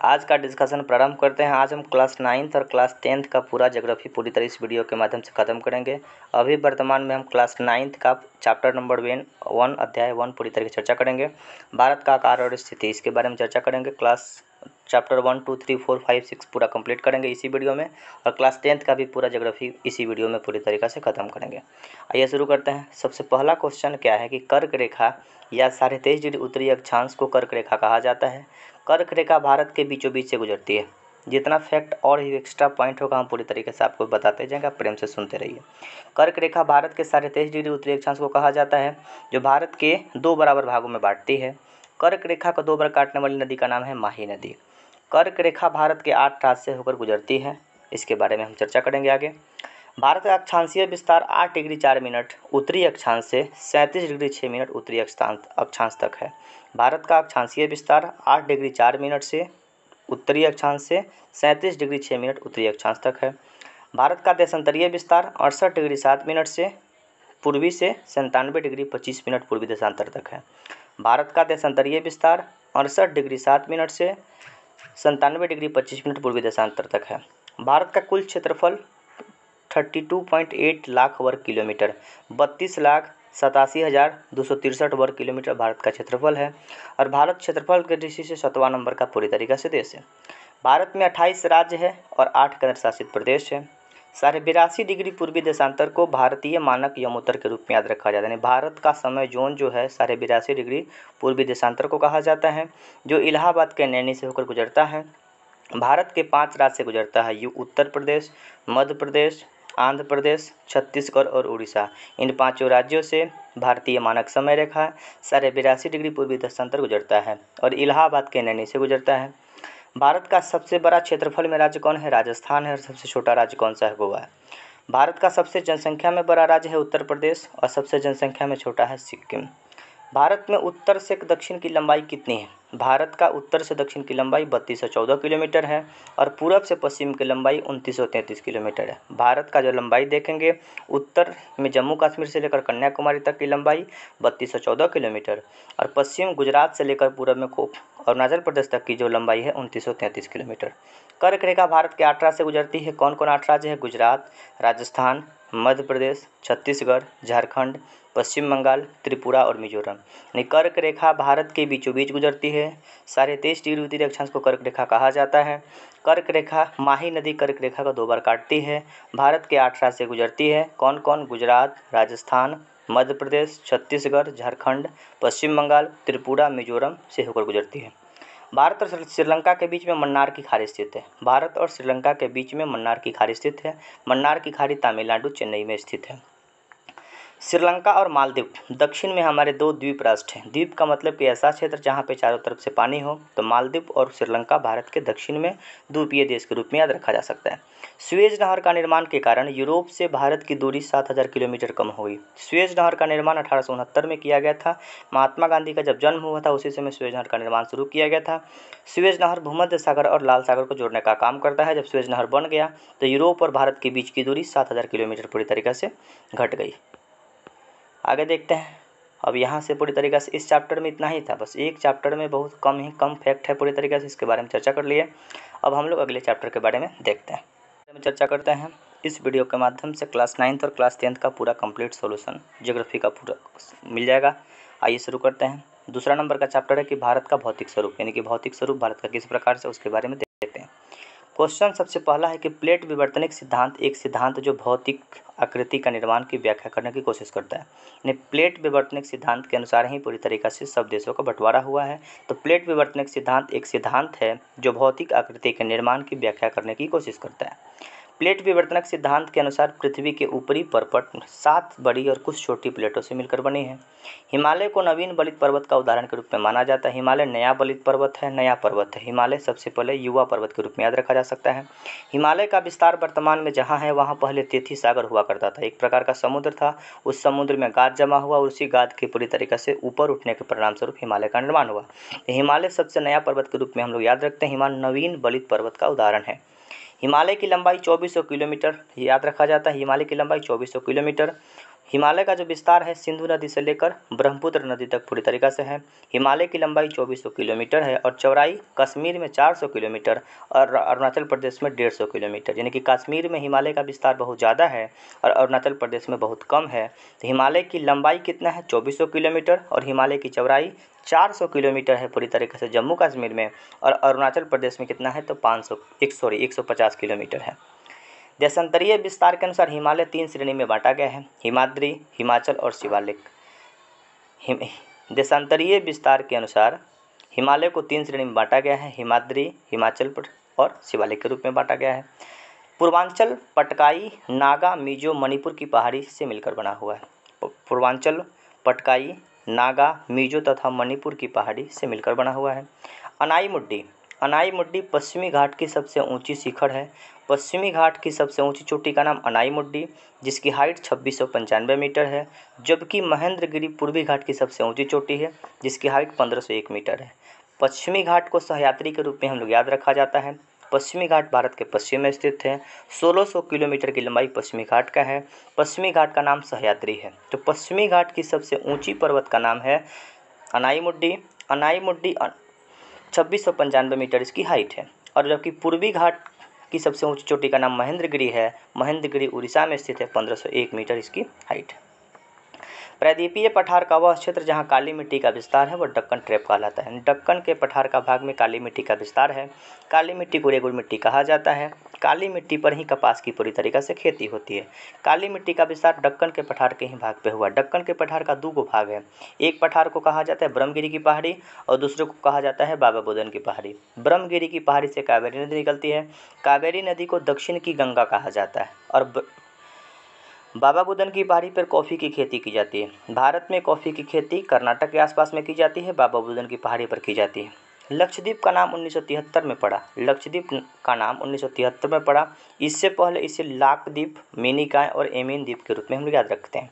आज का डिस्कशन प्रारंभ करते हैं। आज हम क्लास 9th और क्लास 10th का पूरा ज्योग्राफी पूरी तरह इस वीडियो के माध्यम से ख़त्म करेंगे। अभी वर्तमान में हम क्लास 9th का चैप्टर नंबर 1 अध्याय 1 पूरी तरह से चर्चा करेंगे। भारत का आकार और स्थिति इसके बारे में चर्चा करेंगे। क्लास चैप्टर 1, 2, 3, 4, 5, 6 पूरा कंप्लीट करेंगे इसी वीडियो में, और क्लास 10th का भी पूरा ज्योग्राफी इसी वीडियो में पूरी तरीक़े से ख़त्म करेंगे। आइए शुरू करते हैं। सबसे पहला क्वेश्चन क्या है कि कर्क रेखा या 23.5 डिग्री उत्तरी अक्षांश को कर्क रेखा कहा जाता है। कर्क रेखा भारत के बीचों बीच से गुजरती है। जितना फैक्ट और ही एक्स्ट्रा पॉइंट होगा हम पूरी तरीके से आपको बताते जाएंगे, आप प्रेम से सुनते रहिए। कर्क रेखा भारत के 23.5 डिग्री उत्तरी अक्षांश को कहा जाता है, जो भारत के 2 बराबर भागों में बांटती है। कर्क रेखा को 2 बार काटने वाली नदी का नाम है माही नदी। कर्क रेखा भारत के 8 राज्य से होकर गुजरती है। इसके बारे में हम चर्चा करेंगे आगे। भारत का अक्षांशीय विस्तार 8 डिग्री 4 मिनट उत्तरी अक्षांश से 37 डिग्री 6 मिनट उत्तरी अक्षांश तक है। भारत का अक्षांशीय विस्तार 8 डिग्री 4 मिनट से उत्तरी अक्षांश से 37 डिग्री 6 मिनट उत्तरी अक्षांश तक है। भारत का देशांतरीय विस्तार 68 डिग्री 7 मिनट से पूर्वी से 97 डिग्री 25 मिनट पूर्वी देशांतर तक है। भारत का देशांतरीय विस्तार 68 डिग्री 7 मिनट से 97 डिग्री 25 मिनट पूर्वी देशांतर तक है। भारत का कुल क्षेत्रफल 32.8 लाख वर्ग किलोमीटर 32,87,263 वर्ग किलोमीटर भारत का क्षेत्रफल है, और भारत क्षेत्रफल की दृष्टि से 7वां नंबर का पूरी तरीक़ा से देश है। भारत में 28 राज्य है और 8 केंद्र शासित प्रदेश है। 82.5 डिग्री पूर्वी देशांतर को भारतीय मानक यमोत्तर के रूप में याद रखा जाता है। भारत का समय जोन जो है 82.5 डिग्री पूर्वी देशांतर को कहा जाता है, जो इलाहाबाद के नैनी से होकर गुजरता है। भारत के 5 राज्य से गुजरता है, उत्तर प्रदेश, मध्य प्रदेश, आंध्र प्रदेश, छत्तीसगढ़ और उड़ीसा। इन 5 राज्यों से भारतीय मानक समय रेखा 82.5 डिग्री पूर्वी देशांतर गुजरता है और इलाहाबाद के नैनी से गुजरता है। भारत का सबसे बड़ा क्षेत्रफल में राज्य कौन है? राजस्थान है। और सबसे छोटा राज्य कौन सा है? गोवा है। भारत का सबसे जनसंख्या में बड़ा राज्य है उत्तर प्रदेश और सबसे जनसंख्या में छोटा है सिक्किम। भारत में उत्तर से दक्षिण की लंबाई कितनी है? भारत का उत्तर से दक्षिण की लंबाई 3214 किलोमीटर है और पूरब से पश्चिम की लंबाई 2933 किलोमीटर है। भारत का जो लंबाई देखेंगे, उत्तर में जम्मू कश्मीर से लेकर कन्याकुमारी तक की लंबाई 3214 किलोमीटर और पश्चिम गुजरात से लेकर पूरब में अरुणाचल प्रदेश तक की जो लंबाई है 2933 किलोमीटर। कर्क रेखा भारत के 8 राज्य से गुजरती है। कौन कौन 8 राज्य है? गुजरात, राजस्थान, मध्य प्रदेश, छत्तीसगढ़, झारखंड, पश्चिम बंगाल, त्रिपुरा और मिजोरम। कर्क रेखा भारत के बीचों बीच गुजरती है। 23.5 डिग्री उत्तरी अक्षांश को कर्क रेखा कहा जाता है। कर्क रेखा माही नदी कर्क रेखा को 2 बार काटती है। भारत के 8 राज्य से गुजरती है। कौन कौन? गुजरात, राजस्थान, मध्य प्रदेश, छत्तीसगढ़, झारखंड, पश्चिम बंगाल, त्रिपुरा, मिजोरम से होकर गुजरती है। भारत और श्रीलंका के बीच में मन्नार की खाड़ी स्थित है। भारत और श्रीलंका के बीच में मन्नार की खाड़ी स्थित है। मन्नार की खाड़ी तमिलनाडु, चेन्नई में स्थित है। श्रीलंका और मालदीव दक्षिण में हमारे 2 द्वीप राष्ट्र हैं। द्वीप का मतलब कि ऐसा क्षेत्र जहाँ पे चारों तरफ से पानी हो। तो मालदीव और श्रीलंका भारत के दक्षिण में द्वीपीय देश के रूप में याद रखा जा सकता है। सुएज नहर का निर्माण के कारण यूरोप से भारत की दूरी 7000 किलोमीटर कम हो गई। सुएज नहर का निर्माण 1869 में किया गया था। महात्मा गांधी का जब जन्म हुआ था उसी समय सुएज नहर का निर्माण शुरू किया गया था। सुएज नहर भूमध्य सागर और लाल सागर को जोड़ने का काम करता है। जब सुएज नहर बन गया तो यूरोप और भारत के बीच की दूरी 7000 किलोमीटर पूरी तरीके से घट गई। आगे देखते हैं। अब यहाँ से पूरी तरीके से इस चैप्टर में इतना ही था। बस एक चैप्टर में बहुत कम फैक्ट है पूरी तरीके से, इसके बारे में चर्चा कर लिए। अब हम लोग अगले चैप्टर के बारे में देखते हैं, चर्चा करते हैं। इस वीडियो के माध्यम से क्लास 9th और क्लास 10th का पूरा कंप्लीट सॉल्यूशन ज्योग्राफी का पूरा मिल जाएगा। आइए शुरू करते हैं। दूसरा नंबर का चैप्टर है कि भारत का भौतिक स्वरूप, यानी कि भौतिक स्वरूप भारत का किस प्रकार से, उसके बारे में देखते हैं। क्वेश्चन सबसे पहला है कि प्लेट विवर्तनिक सिद्धांत एक सिद्धांत जो भौतिक आकृति का निर्माण की व्याख्या करने की कोशिश करता है। यानी प्लेट विवर्तनिक सिद्धांत के अनुसार ही पूरी तरीक़ा से सब देशों का बंटवारा हुआ है। तो प्लेट विवर्तनिक सिद्धांत एक सिद्धांत है जो भौतिक आकृति के निर्माण की व्याख्या करने की कोशिश करता है। प्लेट विवर्तनक सिद्धांत के अनुसार पृथ्वी के ऊपरी परपट 7 बड़ी और कुछ छोटी प्लेटों से मिलकर बनी है। हिमालय को नवीन बलित पर्वत का उदाहरण के रूप में माना जाता है। हिमालय नया बलित पर्वत है, नया पर्वत है। हिमालय सबसे पहले युवा पर्वत के रूप में याद रखा जा सकता है। हिमालय का विस्तार वर्तमान में जहाँ है वहाँ पहले तेथी सागर हुआ करता था। एक प्रकार का समुद्र था। उस समुद्र में गाद जमा हुआ और उसी गाद के पूरी तरीके से ऊपर उठने के परिणाम स्वरूप हिमालय का निर्माण हुआ। हिमालय सबसे नया पर्वत के रूप में हम लोग याद रखते हैं। हिमालय नवीन बलित पर्वत का उदाहरण है। हिमालय की लंबाई 2400 किलोमीटर याद रखा जाता है। हिमालय की लंबाई 2400 किलोमीटर। हिमालय का जो विस्तार है सिंधु नदी से लेकर ब्रह्मपुत्र नदी तक पूरी तरीक़ा से है। हिमालय की लंबाई 2400 किलोमीटर है और चौड़ाई कश्मीर में 400 किलोमीटर और अरुणाचल प्रदेश में 150 किलोमीटर, यानी कि कश्मीर में हिमालय का विस्तार बहुत ज़्यादा है और अरुणाचल प्रदेश में बहुत कम है। तो हिमालय की लंबाई कितना है 2400 किलोमीटर और हिमालय की चौड़ाई 400 किलोमीटर है पूरी तरीके से जम्मू कश्मीर में, और अरुणाचल प्रदेश में कितना है तो 150 किलोमीटर है। देशांतरीय विस्तार के अनुसार हिमालय 3 श्रेणी में बांटा गया है, हिमाद्री, हिमाचल और शिवालिक। देशांतरीय विस्तार के अनुसार हिमालय को 3 श्रेणी में बांटा गया है, हिमाद्री, हिमाचल और शिवालिक के रूप में बांटा गया है। पूर्वांचल पटकाई, नागा, मिजो, मणिपुर की पहाड़ी से मिलकर बना हुआ है। पूर्वांचल पटकाई, नागा, मिजो तथा मणिपुर की पहाड़ी से मिलकर बना हुआ है। अनाई मुड्डी, अनाई मुड्डी पश्चिमी घाट की सबसे ऊंची शिखर है। पश्चिमी घाट की सबसे ऊंची चोटी का नाम अनाई मुड्डी, जिसकी हाइट 2695 मीटर है, जबकि महेंद्रगिरी पूर्वी घाट की सबसे ऊंची चोटी है जिसकी हाइट 1501 मीटर है। पश्चिमी घाट को सहयात्री के रूप में हम लोग याद रखा जाता है। पश्चिमी घाट भारत के पश्चिम में स्थित है। 1600 किलोमीटर की लंबाई पश्चिमी घाट का है। पश्चिमी घाट का नाम सहयात्री है। तो पश्चिमी घाट की सबसे ऊंची पर्वत का नाम है अनाई मुड्डी। अनाई मुड्डी 2695 मीटर इसकी हाइट है, और जबकि पूर्वी घाट की सबसे ऊंची चोटी का नाम महेंद्रगिरी है। महेंद्रगिरी उड़ीसा में स्थित है, 1501 मीटर इसकी हाइट है। प्रायद्वीपीय पठार का वह क्षेत्र जहां काली मिट्टी का विस्तार है वह दक्कन ट्रैप कहलाता है। दक्कन के पठार का भाग में काली मिट्टी का विस्तार है। काली मिट्टी को रेगुड़ मिट्टी कहा जाता है। काली मिट्टी पर ही कपास की पूरी तरीके से खेती होती है। काली मिट्टी का विस्तार दक्कन के पठार के ही भाग पे हुआ। दक्कन के पठार का 2 भाग है। एक पठार को कहा जाता है ब्रह्मगिरी की पहाड़ी और दूसरे को कहा जाता है बाबा बुदन की पहाड़ी। ब्रह्मगिरी की पहाड़ी से कावेरी नदी निकलती है। कावेरी नदी को दक्षिण की गंगा कहा जाता है, और बाबा बुदन की पहाड़ी पर कॉफ़ी की खेती की जाती है। भारत में कॉफ़ी की खेती कर्नाटक के आसपास में की जाती है, बाबा बुदन की पहाड़ी पर की जाती है। लक्षद्वीप का नाम 1973 में पड़ा। लक्षद्वीप का नाम 1973 में पड़ा। इससे पहले इसे लाक्षद्वीप, मिनिकॉय और एमिन द्वीप के रूप में हम लोग याद रखते हैं।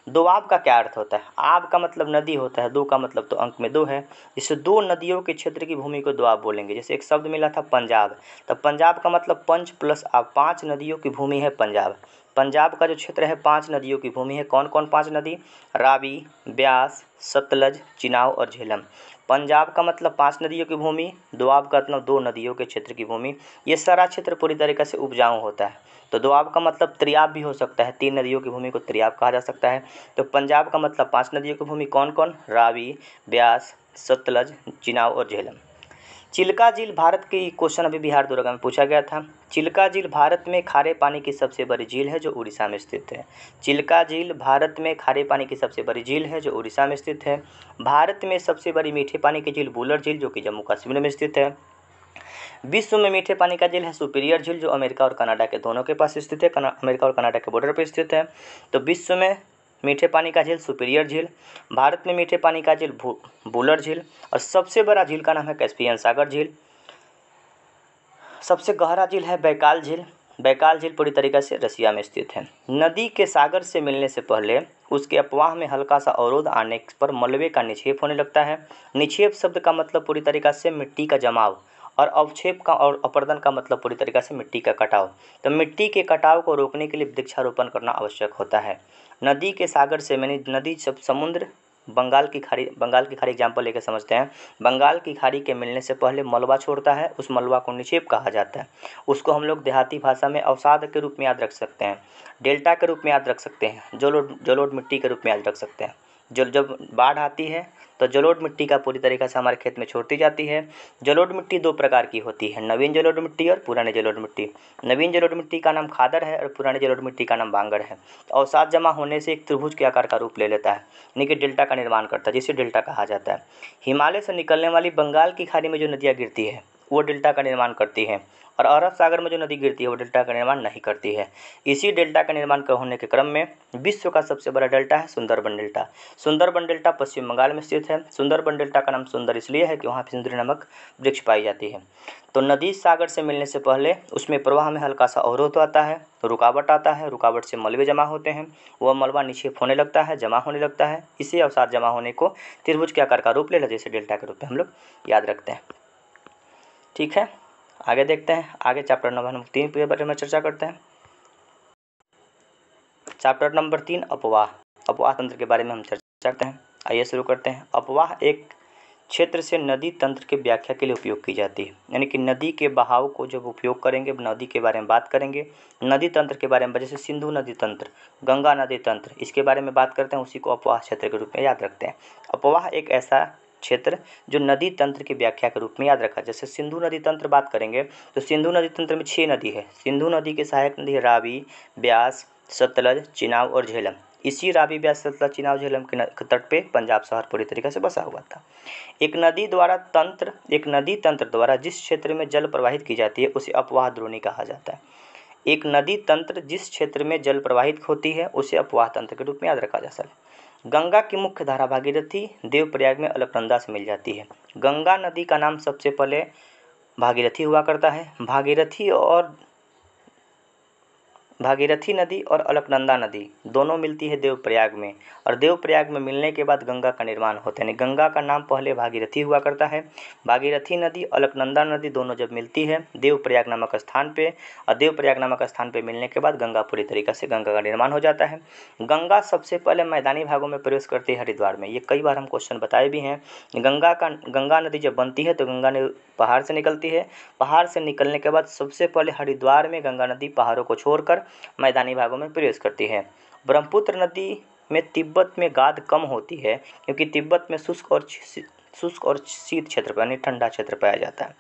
दोआब का क्या अर्थ होता है? आब का मतलब नदी होता है, दो का मतलब तो अंक में 2 है। इससे 2 नदियों के क्षेत्र की भूमि को दोआब बोलेंगे। जैसे एक शब्द मिला था पंजाब, तो पंजाब का मतलब पंच प्लस आब, 5 नदियों की भूमि है पंजाब। पंजाब का जो क्षेत्र है 5 नदियों की भूमि है। कौन कौन 5 नदी? रावी, ब्यास, सतलज, चिनाब और झेलम। पंजाब का मतलब 5 नदियों की भूमि, दोआब का मतलब 2 नदियों के क्षेत्र की भूमि। ये सारा क्षेत्र पूरी तरीके से उपजाऊ होता है। तो दोआब का मतलब त्रियाब भी हो सकता है, 3 नदियों की भूमि को त्रियाब कहा जा सकता है। तो पंजाब का मतलब 5 नदियों की भूमि कौन कौन? रावी, ब्यास, सतलज, चिनाब और झेलम। चिल्का झील भारत की, क्वेश्चन अभी बिहार दरोगा में पूछा गया था। चिल्का झील भारत में खारे पानी की सबसे बड़ी झील है जो उड़ीसा में स्थित है। चिल्का झील भारत में खारे पानी की सबसे बड़ी झील है जो उड़ीसा में स्थित है। भारत में सबसे बड़ी मीठे पानी की झील बुलर झील जो कि जम्मू कश्मीर में स्थित है। विश्व में मीठे पानी का झील है सुपीरियर झील जो अमेरिका और कनाडा के दोनों के पास स्थित है, अमेरिका और कनाडा के बॉर्डर पर स्थित है। तो विश्व में मीठे पानी का झील सुपीरियर झील, भारत में मीठे पानी का झील बुलर झील, और सबसे बड़ा झील का नाम है कैस्पियन सागर झील। सबसे गहरा झील है बैकाल झील। बैकाल झील पूरी तरीके से रसिया में स्थित है। नदी के सागर से मिलने से पहले उसके अपवाह में हल्का सा अवरोध आने पर मलबे का निक्षेप होने लगता है। निक्षेप शब्द का मतलब पूरी तरीके से मिट्टी का जमाव, और अवक्षेप का और अपरदन का मतलब पूरी तरीके से मिट्टी का कटाव। तो मिट्टी के कटाव को रोकने के लिए वृक्षारोपण करना आवश्यक होता है। नदी के सागर से, मैंने नदी सब समुद्र, बंगाल की खाड़ी एग्जाम्पल लेकर समझते हैं। बंगाल की खाड़ी के मिलने से पहले मलबा छोड़ता है, उस मलबा को निक्षेप कहा जाता है। उसको हम लोग देहाती भाषा में अवसाद के रूप में याद रख सकते हैं, डेल्टा के रूप में याद रख सकते हैं, जलोढ़ मिट्टी के रूप में याद रख सकते हैं। जब बाढ़ आती है तो जलोढ़ मिट्टी का पूरी तरीके से हमारे खेत में छोड़ती जाती है। जलोढ़ मिट्टी 2 प्रकार की होती है, नवीन जलोढ़ मिट्टी और पुरानी जलोढ़ मिट्टी। नवीन जलोढ़ मिट्टी का नाम खादर है और पुरानी जलोढ़ मिट्टी का नाम बांगर है। तो अवसाद जमा होने से एक त्रिभुज के आकार का रूप ले लेता है, यानी कि डेल्टा का निर्माण करता है, जिसे डेल्टा कहा जाता है। हिमालय से निकलने वाली बंगाल की खाड़ी में जो नदियाँ गिरती है वो डेल्टा का निर्माण करती हैं, और अरब सागर में जो नदी गिरती है वो डेल्टा का निर्माण नहीं करती है। इसी डेल्टा का निर्माण होने के क्रम में विश्व का सबसे बड़ा डेल्टा है सुंदरबन डेल्टा। सुंदरबन डेल्टा पश्चिम बंगाल में स्थित है। सुंदरबन डेल्टा का नाम सुंदर इसलिए है कि वहाँ सिंदूरी नामक वृक्ष पाई जाती है। तो नदी सागर से मिलने से पहले उसमें प्रवाह में हल्का सा अवरोध आता है, रुकावट आता है, रुकावट से मलबे जमा होते हैं, वह मलबा निक्षेप होने लगता है, जमा होने लगता है। इसी अवसाद जमा होने को त्रिभुज के आकार का रूप ले लेते, जैसे डेल्टा के रूप में हम लोग याद रखते हैं। ठीक है, आगे देखते हैं। आगे चैप्टर नंबर 3 के बारे में चर्चा करते हैं। चैप्टर नंबर 3 अपवाह। अपवाह तंत्र के बारे में हम चर्चा करते हैं। आइए शुरू करते हैं। अपवाह एक क्षेत्र से नदी तंत्र की व्याख्या के लिए उपयोग की जाती है, यानी कि नदी के बहाव को जब उपयोग करेंगे, नदी के बारे में बात करेंगे, नदी तंत्र के बारे में, जैसे सिंधु नदी तंत्र, गंगा नदी तंत्र, इसके बारे में बात करते हैं, उसी को अपवाह क्षेत्र के रूप में याद रखते हैं। अपवाह एक ऐसा क्षेत्र जो नदी तंत्र की व्याख्या के रूप में याद रखा। जैसे सिंधु नदी तंत्र बात करेंगे तो सिंधु नदी तंत्र में 6 नदी है। सिंधु नदी की सहायक नदी है रावी, ब्यास, सतलज, चिनाब और झेलम। इसी रावी, ब्यास, सतलज, चिनाब, झेलम के तट पे पंजाब शहर पूरी तरीके से बसा हुआ था। एक नदी तंत्र द्वारा जिस क्षेत्र में जल प्रवाहित की जाती है उसे अपवाह द्रोणी कहा जाता है। एक नदी तंत्र जिस क्षेत्र में जल प्रवाहित होती है उसे अपवाह तंत्र के रूप में याद रखा जा सकता है। गंगा की मुख्य धारा भागीरथी देवप्रयाग में अलकनंदा से मिल जाती है। गंगा नदी का नाम सबसे पहले भागीरथी हुआ करता है। भागीरथी नदी और अलकनंदा नदी दोनों मिलती है देवप्रयाग में, और देवप्रयाग में मिलने के बाद गंगा का निर्माण होता है। यानी गंगा का नाम पहले भागीरथी हुआ करता है। भागीरथी नदी, अलकनंदा नदी दोनों जब मिलती है देवप्रयाग नामक स्थान पे, और देवप्रयाग नामक स्थान पे मिलने के बाद गंगा पूरी तरीके से गंगा का निर्माण हो जाता है। गंगा सबसे पहले मैदानी भागों में प्रवेश करती है हरिद्वार में। ये कई बार हम क्वेश्चन बताए भी हैं। गंगा नदी जब बनती है तो गंगा ने पहाड़ से निकलती है। पहाड़ से निकलने के बाद सबसे पहले हरिद्वार में गंगा नदी पहाड़ों को छोड़कर मैदानी भागों में प्रवेश करती है। ब्रह्मपुत्र नदी में तिब्बत में गाद कम होती है, क्योंकि तिब्बत में शुष्क और शीत क्षेत्र यानी ठंडा क्षेत्र पाया जाता है।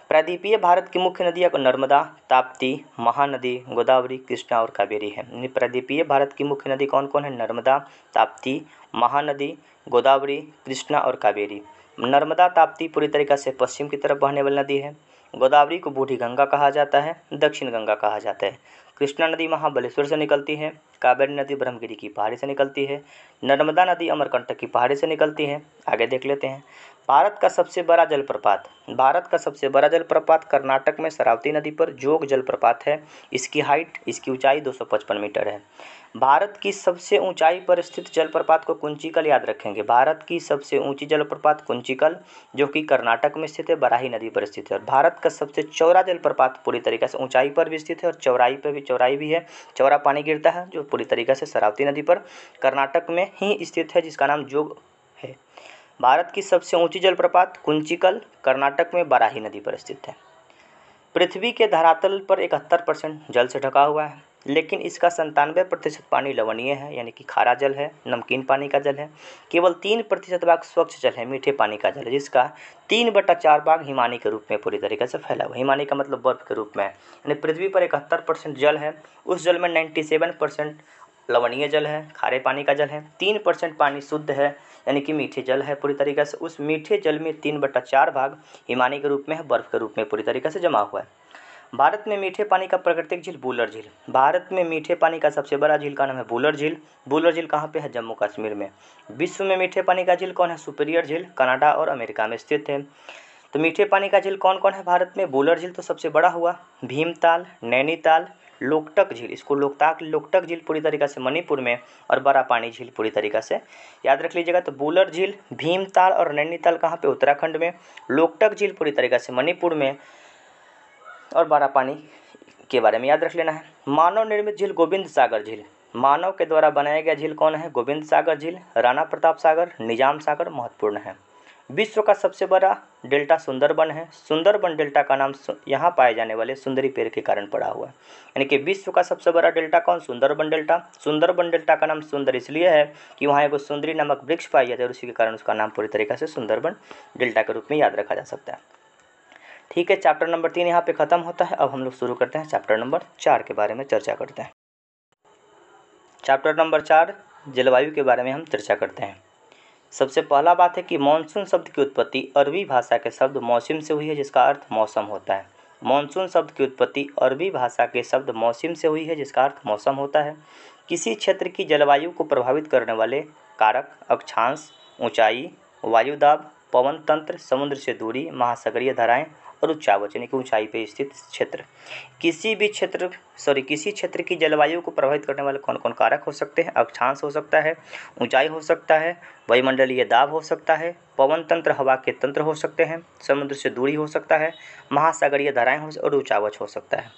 प्रायद्वीपीय भारत की मुख्य नदियाँ नर्मदा, ताप्ती, महानदी, गोदावरी, कृष्णा और कावेरी है। प्रायद्वीपीय भारत की मुख्य नदी कौन कौन है? नर्मदा, ताप्ती, महानदी, गोदावरी, कृष्णा और कावेरी। नर्मदा ताप्ती पूरी तरीक़े से पश्चिम की तरफ बहने वाली नदी है। गोदावरी को बूढ़ी गंगा कहा जाता है, दक्षिण गंगा कहा जाता है। कृष्णा नदी महाबलेश्वर से निकलती है। कावेरी नदी ब्रह्मगिरी की पहाड़ी से निकलती है। नर्मदा नदी अमरकंटक की पहाड़ी से निकलती है। आगे देख लेते हैं। भारत का सबसे बड़ा जलप्रपात कर्नाटक में शरावती नदी पर जोग जलप्रपात है। इसकी ऊंचाई 255 मीटर है। भारत की सबसे ऊंचाई पर स्थित जलप्रपात को कुंचिकल याद रखेंगे। भारत की सबसे ऊंची जलप्रपात कुंचिकल, जो कि कर्नाटक में स्थित है, बराही नदी पर स्थित है। और भारत का सबसे चौड़ा जलप्रपात पूरी तरीके से ऊंचाई पर भी स्थित है और चौड़ाई भी है। चौड़ा पानी गिरता है जो पूरी तरीके से शरावती नदी पर कर्नाटक में ही स्थित है, जिसका नाम जोग है। भारत की सबसे ऊंची जलप्रपात कुंचिकल कर्नाटक में बराही नदी पर स्थित है। पृथ्वी के धरातल पर 71% जल से ढका हुआ है, लेकिन इसका 97% पानी लवणीय है, यानी कि खारा जल है, नमकीन पानी का जल है। केवल 3% भाग स्वच्छ जल है, मीठे पानी का जल है, जिसका 3/4 भाग हिमानी के रूप में पूरी तरीके से फैला हुआ। हिमानी का मतलब बर्फ के रूप में है। यानी पृथ्वी पर 71% जल है, उस जल में 97% लवणीय जल है, खारे पानी का जल है। 3% पानी शुद्ध है, यानी कि मीठे जल है पूरी तरीके से। उस मीठे जल में 3/4 भाग हिमानी के रूप में है, बर्फ़ के रूप में पूरी तरीके से जमा हुआ है। भारत में मीठे पानी का प्राकृतिक झील वुलर झील। भारत में मीठे पानी का सबसे बड़ा झील का नाम है वुलर झील। वुलर झील कहाँ पे है? जम्मू कश्मीर में। विश्व में मीठे पानी का झील कौन है? सुपीरियर झील, कनाडा और अमेरिका में स्थित है। तो मीठे पानी का झील कौन कौन है भारत में? वुलर झील तो सबसे बड़ा हुआ, भीमताल, नैनीताल, लोकटक झील, इसको लोकटक झील पूरी तरीके से मणिपुर में, और बड़ा पानी झील पूरी तरीके से याद रख लीजिएगा। तो वुलर झील, भीमताल और नैनीताल कहाँ पे? उत्तराखंड में। लोकटक झील पूरी तरीके से मणिपुर में, और बड़ा पानी के बारे में याद रख लेना है। मानव निर्मित झील गोविंद सागर झील। मानव के द्वारा बनाया गया झील कौन है? गोविंद सागर झील, राणा प्रताप सागर, निजाम सागर महत्वपूर्ण है। विश्व का सबसे बड़ा डेल्टा सुंदरबन है। सुंदरबन डेल्टा का नाम यहाँ पाए जाने वाले सुंदरी पेड़ के कारण पड़ा हुआ है। यानी कि विश्व का सबसे बड़ा डेल्टा कौन? सुंदरबन डेल्टा। सुंदरबन डेल्टा का नाम सुंदर इसलिए है कि वहाँ एक सुंदरी नामक वृक्ष पाई जाती है, और उसी के कारण उसका नाम पूरी तरीके से सुंदरबन डेल्टा के रूप में याद रखा जा सकता है। ठीक है, चैप्टर नंबर 3 यहाँ पे ख़त्म होता है। अब हम लोग शुरू करते हैं चैप्टर नंबर 4 के बारे में चर्चा करते हैं। चैप्टर नंबर 4 जलवायु के बारे में हम चर्चा करते हैं। सबसे पहला बात है कि मानसून शब्द की उत्पत्ति अरबी भाषा के शब्द मौसम से हुई है, जिसका अर्थ मौसम होता है। मानसून शब्द की उत्पत्ति अरबी भाषा के शब्द मौसम से हुई है, जिसका अर्थ मौसम होता है। किसी क्षेत्र की जलवायु को प्रभावित करने वाले कारक अक्षांश, ऊंचाई, वायुदाब, पवन तंत्र, समुद्र से दूरी, महासागरीय धाराएं और उच्चावच, यानी कि ऊंचाई पे स्थित क्षेत्र। किसी क्षेत्र की जलवायु को प्रभावित करने वाले कौन कौन कारक हो सकते हैं? अक्षांश हो सकता है, ऊंचाई हो सकता है, वायुमंडलीय दाब हो सकता है, पवन तंत्र हवा के तंत्र हो सकते हैं, समुद्र से दूरी हो सकता है, महासागरीय धाराएं और उच्चावच हो सकता है।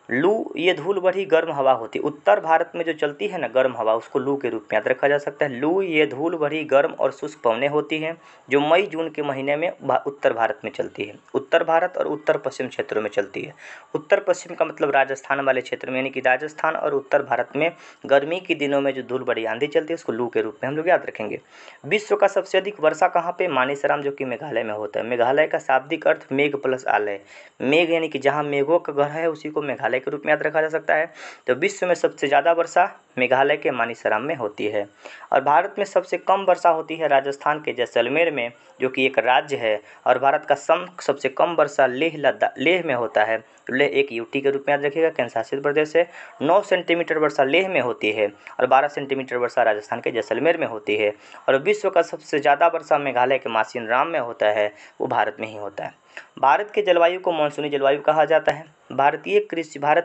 लू ये धूल भरी गर्म हवा होती है। उत्तर भारत में जो चलती है ना गर्म हवा, उसको लू के रूप में याद रखा जा सकता है। लू ये धूल भरी गर्म और शुष्क पवनें होती हैं जो मई जून के महीने में उत्तर भारत में चलती है। उत्तर भारत और उत्तर पश्चिम क्षेत्रों में चलती है। उत्तर पश्चिम का मतलब राजस्थान वाले क्षेत्र में, यानी कि राजस्थान और उत्तर भारत में गर्मी के दिनों में जो धूल भरी आंधी चलती है उसको लू के रूप में हम लोग याद रखेंगे। विश्व का सबसे अधिक वर्षा कहाँ पे? मानेसराम, जो कि मेघालय में होता है। मेघालय का शाब्दिक अर्थ मेघ प्लस आलय, मेघ यानी कि जहाँ मेघों का घर है उसी को मेघालय के रूप में याद रखा जा सकता है। तो विश्व में सबसे ज़्यादा वर्षा मेघालय के मानेसराम में होती है। और भारत में सबसे कम वर्षा होती है राजस्थान के जैसलमेर में, जो कि एक राज्य है। और भारत का सबसे कम वर्षा लेह में होता है। तो लेह एक यूटी के रूप में याद रखिएगा, केंद्र शासित प्रदेश है। 9 सेंटीमीटर वर्षा लेह में होती है और 12 सेंटीमीटर वर्षा राजस्थान के जैसलमेर में होती है। और विश्व का सबसे ज़्यादा वर्षा मेघालय के मासिनराम में होता है, वो भारत में ही होता है। भारत के जलवायु को मानसूनी जलवायु कहा जाता है। भारत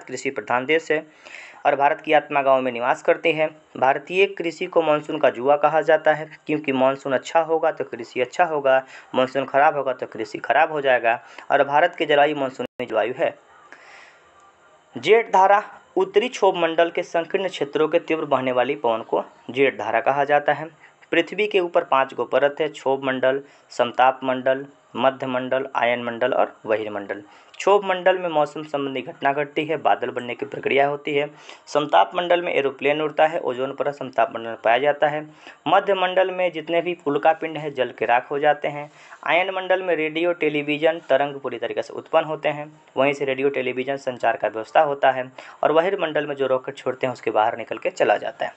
कृषि प्रधान देश है और भारत की आत्मा गाँव में निवास करती है। भारतीय कृषि को मानसून का जुआ कहा जाता है, क्योंकि मानसून अच्छा होगा तो कृषि अच्छा होगा, मानसून खराब होगा तो कृषि खराब हो जाएगा। और भारत की जलवायु मानसूनी जलवायु है। जेठ धारा उत्तरी क्षोभ मंडल के संकीर्ण क्षेत्रों के तीव्र बहने वाली पवन को जेठ धारा कहा जाता है। पृथ्वी के ऊपर 5 गो परत है: क्षोभ मंडल, समताप मंडल, मध्य मंडल, आयन मंडल और बहिर्मंडल। क्षोभ मंडल में मौसम संबंधी घटना घटती है, बादल बनने की प्रक्रिया होती है। समताप मंडल में एरोप्लेन उड़ता है, ओजोन परत समताप मंडल में पाया जाता है। मध्य मंडल में जितने भी उल्का पिंड है जल के राख हो जाते हैं। आयन मंडल में रेडियो टेलीविजन तरंग पूरी तरीके से उत्पन्न होते हैं, वहीं से रेडियो टेलीविजन संचार का व्यवस्था होता है। और बहिर्मंडल में जो रॉकेट छोड़ते हैं उसके बाहर निकल के चला जाता है।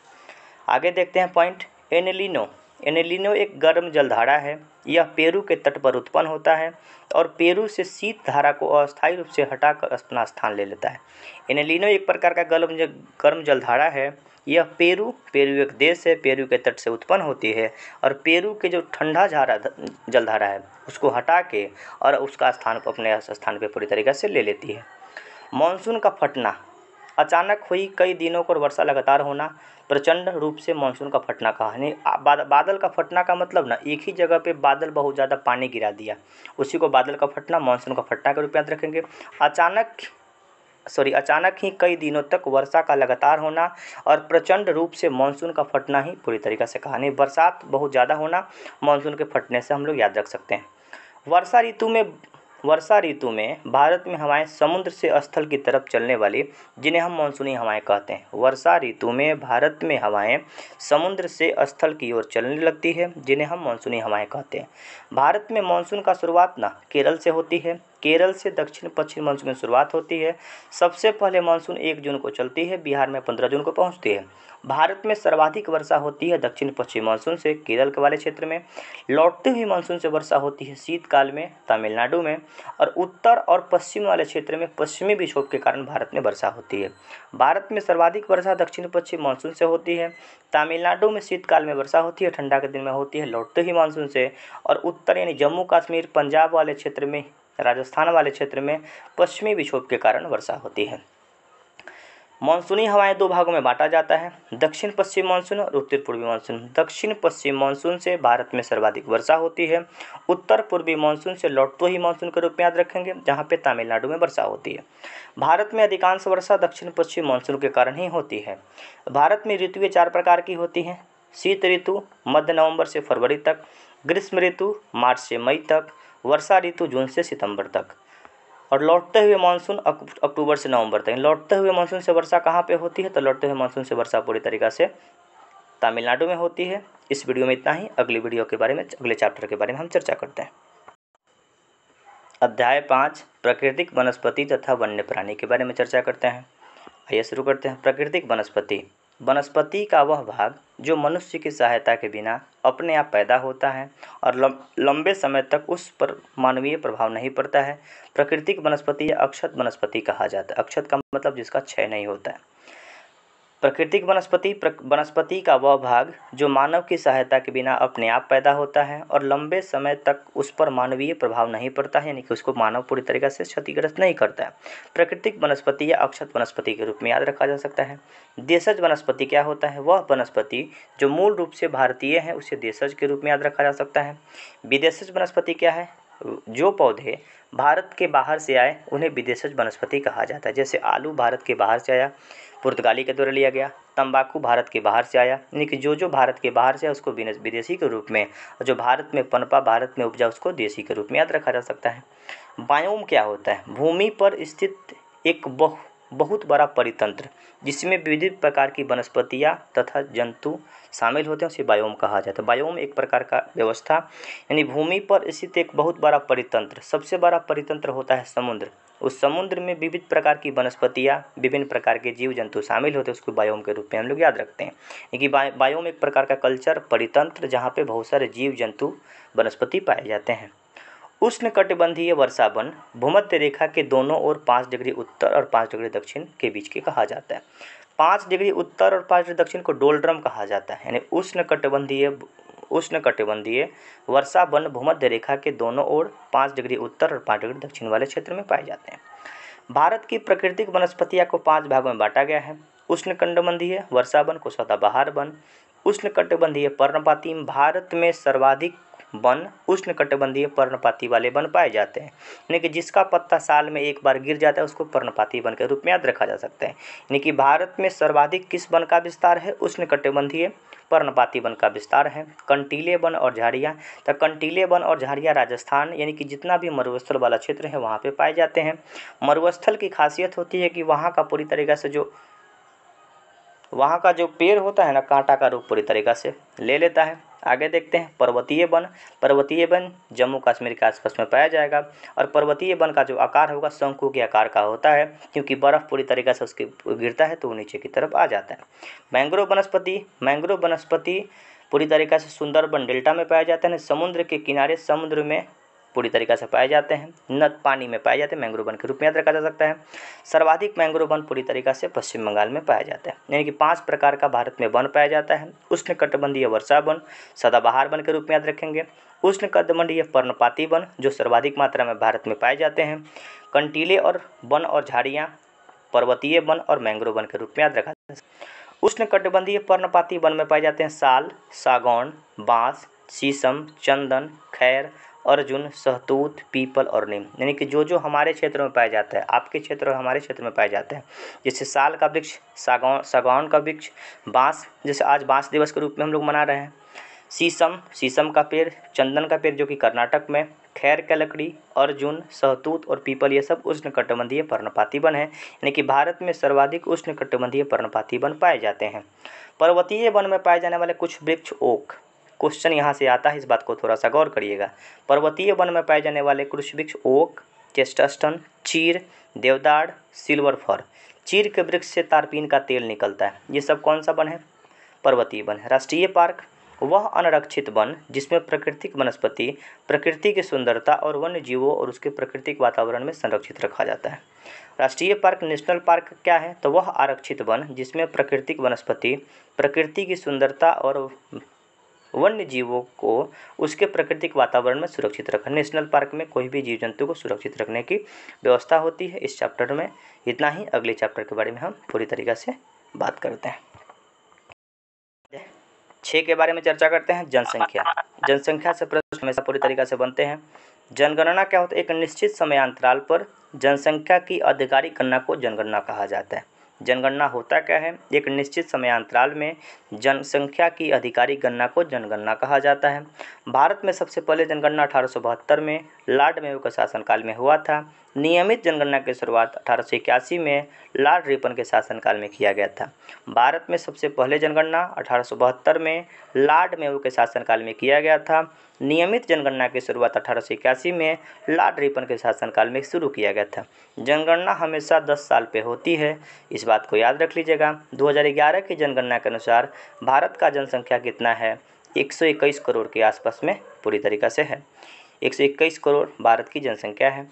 आगे देखते हैं पॉइंट एनेलिनो। एनेलिनो एक गर्म जलधारा है। यह पेरू के तट पर उत्पन्न होता है और पेरू से शीत धारा को अस्थायी रूप से हटाकर अपना स्थान ले लेता है। एनेलिनो एक प्रकार का गर्म जलधारा है। यह पेरू एक देश है, पेरू के तट से उत्पन्न होती है और पेरू के जो ठंडा जलधारा है उसको हटा के और उसका स्थान अपने स्थान पर पूरी तरीके से ले लेती है। मानसून का फटना, अचानक हुई कई दिनों पर वर्षा लगातार होना प्रचंड रूप से मानसून का फटना कहानी। बादल का फटना का मतलब ना एक ही जगह पे बादल बहुत ज़्यादा पानी गिरा दिया, उसी को बादल का फटना, मानसून का फटना के रूप में याद रखेंगे। अचानक ही कई दिनों तक वर्षा का लगातार होना और प्रचंड रूप से मानसून का फटना ही पूरी तरीक़े से कहानी। बरसात बहुत ज़्यादा होना मानसून के फटने से हम लोग याद रख सकते हैं। वर्षा ऋतु में भारत में हवाएं समुद्र से स्थल की तरफ चलने वाली, जिन्हें हम मानसूनी हवाएं कहते हैं। वर्षा ऋतु में भारत में हवाएं समुद्र से स्थल की ओर चलने लगती है, जिन्हें हम मानसूनी हवाएं कहते हैं। भारत में मानसून का शुरुआत ना केरल से होती है। केरल से दक्षिण पश्चिम मानसून की शुरुआत होती है। सबसे पहले मानसून 1 जून को चलती है, बिहार में 15 जून को पहुँचती है। भारत में सर्वाधिक वर्षा होती है दक्षिण पश्चिम मानसून से, केरल के वाले क्षेत्र में। लौटती हुई मानसून से वर्षा होती है शीतकाल में तमिलनाडु में। और उत्तर और पश्चिम वाले क्षेत्र में पश्चिमी विक्षोभ के कारण भारत में वर्षा होती है। भारत में सर्वाधिक वर्षा दक्षिण पश्चिम मानसून से होती है। तमिलनाडु में शीतकाल में वर्षा होती है, ठंडा के दिन में होती है लौटते हुई मानसून से। और उत्तर यानी जम्मू कश्मीर, पंजाब वाले क्षेत्र में, राजस्थान वाले क्षेत्र में पश्चिमी विक्षोभ के कारण वर्षा होती है। मानसूनी हवाएं 2 भागों में बांटा जाता है: दक्षिण पश्चिम मानसून और उत्तर पूर्वी मानसून। दक्षिण पश्चिम मानसून से भारत में सर्वाधिक वर्षा होती है। उत्तर पूर्वी मानसून से लौटते ही मानसून के रूप में याद रखेंगे, जहां पे तमिलनाडु में वर्षा होती है। भारत में अधिकांश वर्षा दक्षिण पश्चिम मानसून के कारण ही होती है। भारत में ऋतुएं 4 प्रकार की होती हैं: शीत ऋतु मध्य नवंबर से फरवरी तक, ग्रीष्म ऋतु मार्च से मई तक, वर्षा ऋतु जून से सितंबर तक, और लौटते हुए मानसून अक्टूबर से नवंबर तक। लौटते हुए मानसून से वर्षा कहाँ पे होती है? तो लौटते हुए मानसून से वर्षा पूरी तरीक़ा से तमिलनाडु में होती है। इस वीडियो में इतना ही। अगली वीडियो के बारे में, अगले चैप्टर के बारे में हम चर्चा करते हैं। अध्याय 5 प्राकृतिक वनस्पति तथा वन्य प्राणी के बारे में चर्चा करते हैं। आइए शुरू करते हैं। प्राकृतिक वनस्पति, वनस्पति का वह भाग जो मनुष्य की सहायता के बिना अपने आप पैदा होता है और लंबे समय तक उस पर मानवीय प्रभाव नहीं पड़ता है। प्राकृतिक वनस्पति या अक्षत वनस्पति कहा जाता है। अक्षत का मतलब जिसका क्षय नहीं होता है। प्राकृतिक वनस्पति का वह भाग जो मानव की सहायता के बिना अपने आप पैदा होता है और लंबे समय तक उस पर मानवीय प्रभाव नहीं पड़ता है, यानी कि उसको मानव पूरी तरीके से क्षतिग्रस्त नहीं करता है। प्राकृतिक वनस्पति या अक्षत वनस्पति के रूप में याद रखा जा सकता है। देशज वनस्पति क्या होता है? वह वनस्पति जो मूल रूप से भारतीय है उसे देशज के रूप में याद रखा जा सकता है। विदेशज वनस्पति क्या है? जो पौधे भारत के बाहर से आए उन्हें विदेशज वनस्पति कहा जाता है। जैसे आलू भारत के बाहर से आया, पुर्तगाली के द्वारा लिया गया। तंबाकू भारत के बाहर से आया, यानी कि जो भारत के बाहर से आया उसको विदेशी के रूप में, और जो भारत में पनपा, भारत में उपजा, उसको देशी के रूप में याद रखा जा सकता है। बायोम क्या होता है? भूमि पर स्थित एक बहुत बड़ा परितंत्र जिसमें विविध प्रकार की वनस्पतियाँ तथा जंतु शामिल होते हैं, उसे बायोम कहा जाता है। बायोम एक प्रकार का व्यवस्था, यानी भूमि पर स्थित एक बहुत बड़ा परितंत्र। सबसे बड़ा परितंत्र होता है समुद्र। उस समुद्र में विविध प्रकार की वनस्पतियाँ, विभिन्न प्रकार के जीव जंतु शामिल होते हैं, उसको बायोम के रूप में हम लोग याद रखते हैं। यानी बायोम एक प्रकार का कल्चर, परितंत्र, जहाँ पे बहुत सारे जीव जंतु वनस्पति पाए जाते हैं। उष्णकटिबंधीय वर्षा वन भूमध्य रेखा के दोनों ओर 5 डिग्री उत्तर और 5 डिग्री दक्षिण के बीच के कहा जाता है। 5 डिग्री उत्तर और 5 डिग्री दक्षिण को डोल्ड्रम कहा जाता है। यानी उष्णकटिबंधीय वर्षा वन भूमध्य रेखा के दोनों ओर 5 डिग्री उत्तर और 5 डिग्री दक्षिण वाले क्षेत्र में पाए जाते हैं। भारत की प्राकृतिक वनस्पतियाँ को 5 भागों में बांटा गया है। उष्णकटिबंधीय वर्षा वन को सदाबहार वन, उष्णकटिबंधीय पर्णपाती। भारत में सर्वाधिक वन उष्णकटिबंधीय पर्णपाती वाले वन पाए जाते हैं, यानी कि जिसका पत्ता साल में एक बार गिर जाता है उसको पर्णपाती वन के रूप में याद रखा जा सकता है। यानी कि भारत में सर्वाधिक किस वन का विस्तार है? उष्णकटिबंधीय पर्णपाती वन का विस्तार है। कंटीले वन और झाड़ियाँ, तो कंटीले वन और झाड़ियाँ राजस्थान, यानी कि जितना भी मरुस्थल वाला क्षेत्र है वहाँ पे पाए जाते हैं। मरुस्थल की खासियत होती है कि वहाँ का पूरी तरीक़ा से वहाँ का जो पेड़ होता है ना, कांटा का रूप पूरी तरीक़ा से ले लेता है। आगे देखते हैं पर्वतीय वन। पर्वतीय वन जम्मू कश्मीर के आसपास में पाया जाएगा, और पर्वतीय वन का जो आकार होगा शंकु के आकार का होता है, क्योंकि बर्फ़ पूरी तरीक़ा से उसके गिरता है तो वो नीचे की तरफ आ जाता है। मैंग्रोव वनस्पति पूरी तरीक़ा से सुंदरबन डेल्टा में पाया जाता है। समुद्र के किनारे, समुद्र में पूरी तरीक़ा से पाए जाते हैं। नद पानी में पाए जाते हैं, मैंग्रोव वन के रूप में याद रखा जा सकता है। सर्वाधिक मैंग्रोव वन पूरी तरीक़ा से पश्चिम बंगाल में पाया जाता है। यानी कि 5 प्रकार का भारत में वन पाया जाता है। उष्णकटिबंधीय वर्षा वन सदाबहार वन के रूप में याद रखेंगे। उष्णकटिबंधीय पर्णपाती वन जो सर्वाधिक मात्रा में भारत में पाए जाते हैं। कंटीले और वन और झाड़ियाँ पर्वतीय वन और मैंग्रोव वन के रूप में याद रखा जाता है। उष्णकटिबंधीय पर्णपाती वन में पाए जाते हैं साल, सागौन, बाँस, शीशम, चंदन, खैर, अर्जुन, सहतूत, पीपल और नीम। यानी कि जो हमारे क्षेत्र में पाया जाता है, आपके क्षेत्र और हमारे क्षेत्र में पाया जाता है। जैसे साल का वृक्ष, सागौन का वृक्ष, बाँस, जैसे आज बाँस दिवस के रूप में हम लोग मना रहे हैं। शीशम का पेड़, चंदन का पेड़ जो कि कर्नाटक में, खैर का लकड़ी, अर्जुन, सहतूत और पीपल, ये सब उष्णकटिबंधीय पर्णपाती वन है। यानी कि भारत में सर्वाधिक उष्णकटिबंधीय पर्णपाती वन पाए जाते हैं। पर्वतीय वन में पाए जाने वाले कुछ वृक्ष ओक। क्वेश्चन यहाँ से आता है, इस बात को थोड़ा सा गौर करिएगा। पर्वतीय वन में पाए जाने वाले कुछ वृक्ष ओक, चेस्टस्टन, चीर, देवदार, सिल्वर फर। चीर के वृक्ष से तारपीन का तेल निकलता है। ये सब कौन सा वन है? पर्वतीय वन है। राष्ट्रीय पार्क वह अनरक्षित वन जिसमें प्राकृतिक वनस्पति, प्रकृति की सुंदरता और वन्य जीवों और उसके प्राकृतिक वातावरण में संरक्षित रखा जाता है। राष्ट्रीय पार्क, नेशनल पार्क क्या है? तो वह आरक्षित वन जिसमें प्राकृतिक वनस्पति, प्रकृति की सुंदरता और वन्य जीवों को उसके प्राकृतिक वातावरण में सुरक्षित रखा। नेशनल पार्क में कोई भी जीव जंतु को सुरक्षित रखने की व्यवस्था होती है। इस चैप्टर में इतना ही। अगले चैप्टर के बारे में हम पूरी तरीक़े से बात करते हैं। 6 के बारे में चर्चा करते हैं। जनसंख्या से प्रश्न हमेशा पूरी तरीक़े से बनते हैं। जनगणना क्या होता है? एक निश्चित समयांतराल पर जनसंख्या की आधिकारिक गणना को जनगणना कहा जाता है। जनगणना होता क्या है? एक निश्चित समयांतराल में जनसंख्या की आधिकारिक गणना को जनगणना कहा जाता है। भारत में सबसे पहले जनगणना 1872 में लॉर्ड मेयो के शासनकाल में हुआ था। नियमित जनगणना की शुरुआत 1881 में लॉर्ड रिपन के शासनकाल में किया गया था। भारत में सबसे पहले जनगणना 1872 में लॉर्ड मेयो के शासनकाल में किया गया था। नियमित जनगणना की शुरुआत 1881 में लॉर्ड रिपन के शासनकाल में शुरू किया गया था। जनगणना हमेशा 10 साल पे होती है, इस बात को याद रख लीजिएगा। 2011 की जनगणना के अनुसार भारत का जनसंख्या कितना है? 121 करोड़ के आसपास में पूरी तरीक़ा से है। 121 करोड़ भारत की जनसंख्या है।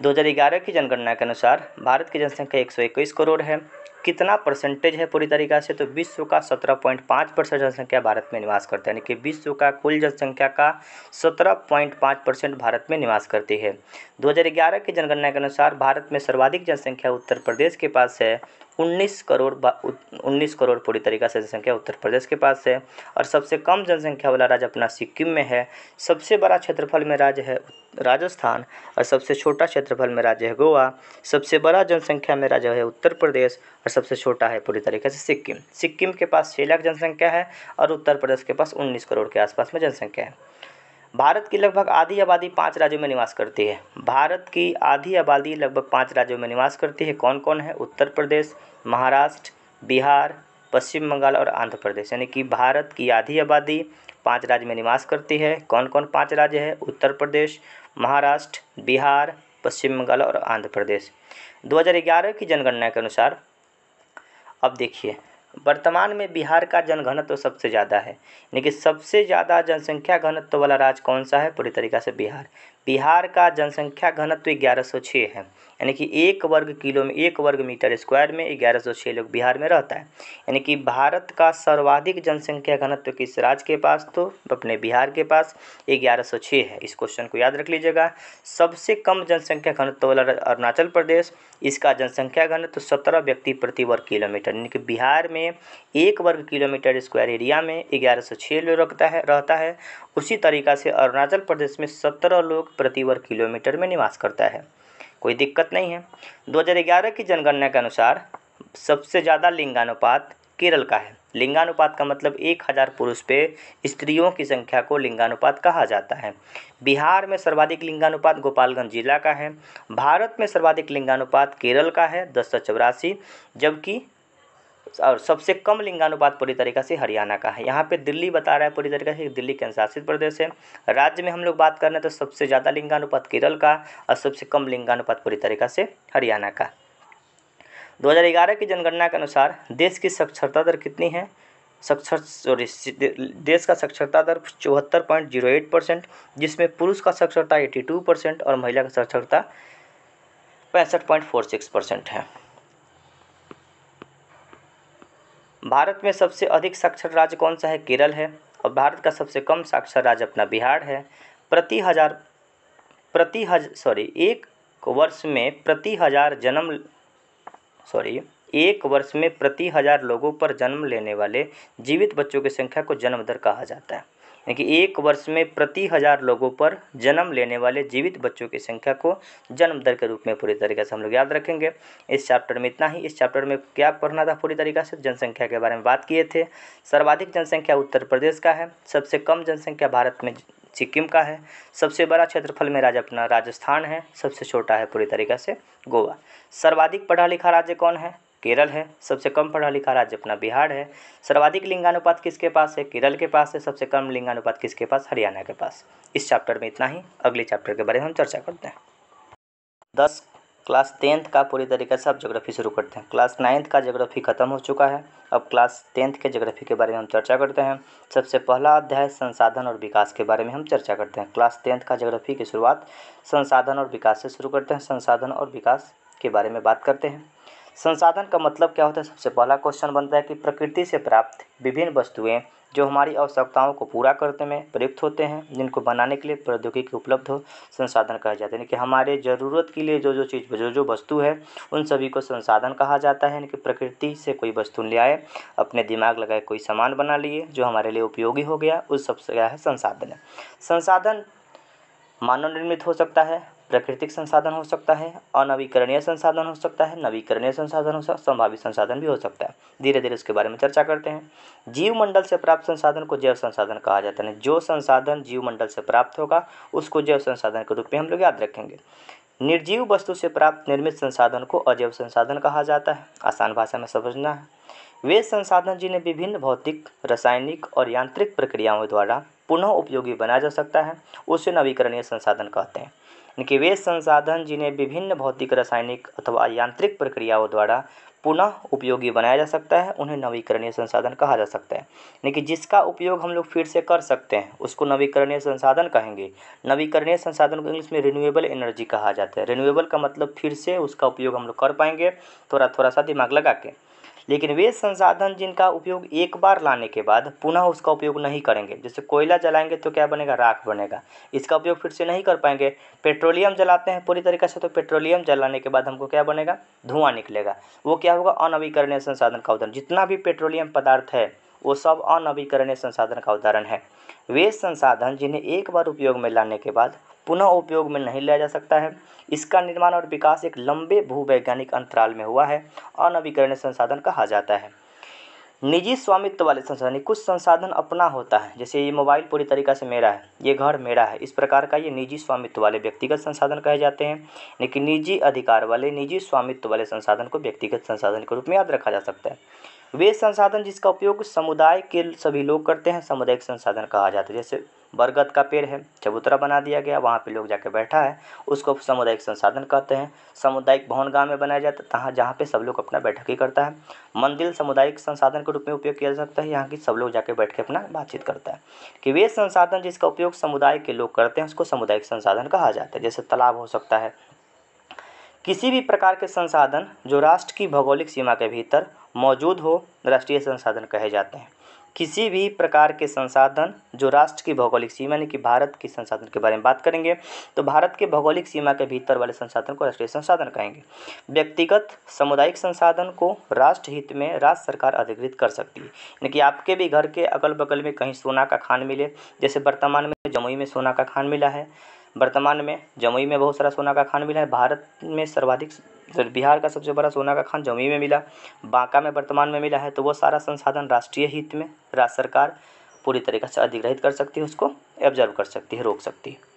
2011 की जनगणना के अनुसार भारत की जनसंख्या 121 करोड़ है। कितना परसेंटेज है पूरी तरीक़ा से? तो विश्व का 17.5% जनसंख्या भारत में निवास करता है। यानी कि विश्व का कुल जनसंख्या का 17.5% भारत में निवास करती है। 2011 की जनगणना के अनुसार भारत में सर्वाधिक जनसंख्या उत्तर प्रदेश के पास है। 19 करोड़ पूरी तरीक़ा से जनसंख्या उत्तर प्रदेश के पास है। और सबसे कम जनसंख्या वाला राज्य अपना सिक्किम में है। सबसे बड़ा क्षेत्रफल में राज्य है राजस्थान और सबसे छोटा क्षेत्रफल में राज्य है गोवा। सबसे बड़ा जनसंख्या में राज्य है उत्तर प्रदेश और सबसे छोटा है पूरी तरीके से सिक्किम। सिक्किम के पास 6 लाख जनसंख्या है और उत्तर प्रदेश के पास 19 करोड़ के आसपास में जनसंख्या है। भारत की लगभग आधी आबादी 5 राज्यों में निवास करती है। भारत की आधी आबादी लगभग 5 राज्यों में निवास करती है। कौन कौन है? उत्तर प्रदेश, महाराष्ट्र, बिहार, पश्चिम बंगाल और आंध्र प्रदेश। यानी कि भारत की आधी आबादी 5 राज्य में निवास करती है। कौन कौन 5 राज्य है? उत्तर प्रदेश, महाराष्ट्र, बिहार, पश्चिम बंगाल और आंध्र प्रदेश। 2011 की जनगणना के अनुसार अब देखिए, वर्तमान में बिहार का जनघनत्व सबसे ज़्यादा है। यानी कि सबसे ज़्यादा जनसंख्या घनत्व वाला राज्य कौन सा है? पूरी तरीक़ा से बिहार। बिहार का जनसंख्या घनत्व 1106 है। यानी कि 1 वर्ग मीटर स्क्वायर में 1106 लोग बिहार में रहता है। यानी कि भारत का सर्वाधिक जनसंख्या घनत्व किस राज्य के पास? तो अपने बिहार के पास 1106 है। इस क्वेश्चन को याद रख लीजिएगा। सबसे कम जनसंख्या घनत्व वाला अरुणाचल प्रदेश, इसका जनसंख्या घनत्व 17 व्यक्ति प्रति वर्ग किलोमीटर। यानी कि बिहार में 1 वर्ग किलोमीटर स्क्वायर एरिया में 1106 लोग रहता है। उसी तरीक़ा से अरुणाचल प्रदेश में 17 लोग प्रति वर्ग किलोमीटर में निवास करता है। कोई दिक्कत नहीं है। 2011 की जनगणना के अनुसार सबसे ज़्यादा लिंगानुपात केरल का है। लिंगानुपात का मतलब 1000 पुरुष पे स्त्रियों की संख्या को लिंगानुपात कहा जाता है। बिहार में सर्वाधिक लिंगानुपात गोपालगंज जिला का है। भारत में सर्वाधिक लिंगानुपात केरल का है 1084, जबकि और सबसे कम लिंगानुपात पूरी तरीक़ा से हरियाणा का है। यहाँ पे दिल्ली बता रहा है पूरी तरीक़ा से, दिल्ली केंद्र शासित प्रदेश है। राज्य में हम लोग बात कर रहे हैं तो सबसे ज़्यादा लिंगानुपात केरल का और सबसे कम लिंगानुपात पूरी तरीक़ा से हरियाणा का। 2011 की जनगणना के अनुसार देश की साक्षरता दर कितनी है? देश का साक्षरता दर 74.08%, जिसमें पुरुष का साक्षरता 82% और महिला का साक्षरता 65.46% है। भारत में सबसे अधिक साक्षर राज्य कौन सा है? केरल है। और भारत का सबसे कम साक्षर राज्य अपना बिहार है। एक वर्ष में प्रति 1000 लोगों पर जन्म लेने वाले जीवित बच्चों की संख्या को जन्म दर कहा जाता है। यानी कि 1 वर्ष में प्रति 1000 लोगों पर जन्म लेने वाले जीवित बच्चों की संख्या को जन्म दर के रूप में पूरी तरीके से हम लोग याद रखेंगे। इस चैप्टर में इतना ही। इस चैप्टर में क्या पढ़ना था? पूरी तरीक़ा से जनसंख्या के बारे में बात किए थे। सर्वाधिक जनसंख्या उत्तर प्रदेश का है। सबसे कम जनसंख्या भारत में सिक्किम का है। सबसे बड़ा क्षेत्रफल में राज्य अपना राजस्थान है। सबसे छोटा है पूरी तरीक़ा से गोवा। सर्वाधिक पढ़ा लिखा राज्य कौन है? केरल है। सबसे कम पढ़ा लिखा राज्य अपना बिहार है। सर्वाधिक लिंगानुपात किसके पास है? केरल के पास है। सबसे कम लिंगानुपात किसके पास? हरियाणा के पास। इस चैप्टर में इतना ही। अगले चैप्टर के बारे में हम चर्चा करते हैं। क्लास 10th का पूरी तरीके से अब ज्योग्राफी शुरू करते हैं। क्लास 9th का ज्योग्राफी खत्म हो चुका है। अब क्लास 10th के ज्योग्राफी के बारे में हम चर्चा करते हैं। सबसे पहला अध्याय संसाधन और विकास के बारे में हम चर्चा करते हैं। क्लास 10th का ज्योग्राफी की शुरुआत संसाधन और विकास से शुरू करते हैं। संसाधन और विकास के बारे में बात करते हैं। संसाधन का मतलब क्या होता है? सबसे पहला क्वेश्चन बनता है कि प्रकृति से प्राप्त विभिन्न वस्तुएं जो हमारी आवश्यकताओं को पूरा करने में प्रयुक्त होते हैं, जिनको बनाने के लिए प्रौद्योगिकी उपलब्ध हो, संसाधन कहा जाता है। यानी कि हमारे ज़रूरत के लिए जो वस्तु है उन सभी को संसाधन कहा जाता है। यानी कि प्रकृति से कोई वस्तु ले आए, अपने दिमाग लगाए कोई सामान बना लिए जो हमारे लिए उपयोगी हो गया, उस सबसे क्या है? संसाधन है। संसाधन मानव निर्मित हो सकता है, प्राकृतिक संसाधन हो सकता है, अनवीकरणीय संसाधन हो सकता है, नवीकरणीय संसाधन हो सकता है, संभावित संसाधन भी हो सकता है। धीरे धीरे इसके बारे में चर्चा करते हैं। जीवमंडल से प्राप्त संसाधन को जैव संसाधन कहा जाता है। जो संसाधन जीवमंडल से प्राप्त होगा उसको जैव संसाधन के रूप में हम लोग याद रखेंगे। निर्जीव वस्तु से प्राप्त निर्मित संसाधन को अजैव संसाधन कहा जाता है। आसान भाषा में समझना है। वे संसाधन जिन्हें विभिन्न भौतिक, रासायनिक और यांत्रिक प्रक्रियाओं द्वारा पुनः उपयोगी बनाया जा सकता है, उसे नवीकरणीय संसाधन कहते हैं। यानी कि वे संसाधन जिन्हें विभिन्न भौतिक, रासायनिक अथवा यांत्रिक प्रक्रियाओं द्वारा पुनः उपयोगी बनाया जा सकता है, उन्हें नवीकरणीय संसाधन कहा जा सकता है। यानी कि जिसका उपयोग हम लोग फिर से कर सकते हैं उसको नवीकरणीय संसाधन कहेंगे। नवीकरणीय संसाधन को इंग्लिश में रिन्यूएबल एनर्जी कहा जाता है। रिन्यूएबल का मतलब फिर से उसका उपयोग हम लोग कर पाएंगे, थोड़ा सा दिमाग लगा के। लेकिन वे संसाधन जिनका उपयोग एक बार लाने के बाद पुनः उसका उपयोग नहीं करेंगे, जैसे कोयला जलाएंगे तो क्या बनेगा, राख बनेगा, इसका उपयोग फिर से नहीं कर पाएंगे। पेट्रोलियम जलाते हैं पूरी तरीके से, तो पेट्रोलियम जलाने के बाद हमको क्या बनेगा, धुआं निकलेगा, वो क्या होगा, अनवीकरणीय संसाधन का उदाहरण। जितना भी पेट्रोलियम पदार्थ है वो सब अनवीकरणीय संसाधन का उदाहरण है। वे संसाधन जिन्हें एक बार उपयोग में लाने के बाद पुनः उपयोग में नहीं लिया जा सकता है, इसका निर्माण और विकास एक लंबे भूवैज्ञानिक अंतराल में हुआ है, अनवीकरणीय संसाधन कहा जाता है। निजी स्वामित्व वाले संसाधन, कुछ संसाधन अपना होता है, जैसे ये मोबाइल पूरी तरीक़ा से मेरा है, ये घर मेरा है, इस प्रकार का ये निजी स्वामित्व वाले व्यक्तिगत संसाधन कहे जाते हैं। लेकिन निजी अधिकार वाले, निजी स्वामित्व वाले संसाधन को व्यक्तिगत संसाधन के रूप में याद रखा जा सकता है। वे संसाधन जिसका उपयोग समुदाय के सभी लोग करते हैं, सामुदायिक संसाधन कहा जाता है। जैसे बरगद का पेड़ है, चबूतरा बना दिया गया, वहाँ पे लोग जाके बैठा है, उसको सामुदायिक संसाधन कहते हैं। सामुदायिक भवन गाँव में बनाया जाता है, जहाँ पे सब लोग अपना बैठक ही करता है। मंदिर सामुदायिक संसाधन के रूप में उपयोग किया जा सकता है, यहाँ की सब लोग जाके बैठ के अपना बातचीत करता है। कि वे संसाधन जिसका उपयोग समुदाय के लोग करते हैं उसको सामुदायिक संसाधन कहा जाता है। जैसे तालाब हो सकता है। किसी भी प्रकार के संसाधन जो राष्ट्र की भौगोलिक सीमा के भीतर मौजूद हो, राष्ट्रीय संसाधन कहे जाते हैं। किसी भी प्रकार के संसाधन जो राष्ट्र की भौगोलिक सीमा, यानी कि भारत की संसाधन के बारे में बात करेंगे तो भारत के भौगोलिक सीमा के भीतर वाले संसाधन को राष्ट्रीय संसाधन कहेंगे। व्यक्तिगत सामुदायिक संसाधन को राष्ट्र हित में राज्य सरकार अधिकृत कर सकती है, यानी कि आपके भी घर के अगल बगल में कहीं सोना का खान मिले, जैसे वर्तमान में जमुई में सोना का खान मिला है, वर्तमान में जमुई में बहुत सारा सोना का खान मिला है। भारत में सर्वाधिक, बिहार का सबसे बड़ा सोना का खान जमुई में मिला, बांका में वर्तमान में मिला है। तो वो सारा संसाधन राष्ट्रीय हित में राज्य सरकार पूरी तरीके से अधिग्रहित कर सकती है, उसको ऑब्जर्व कर सकती है, रोक सकती है,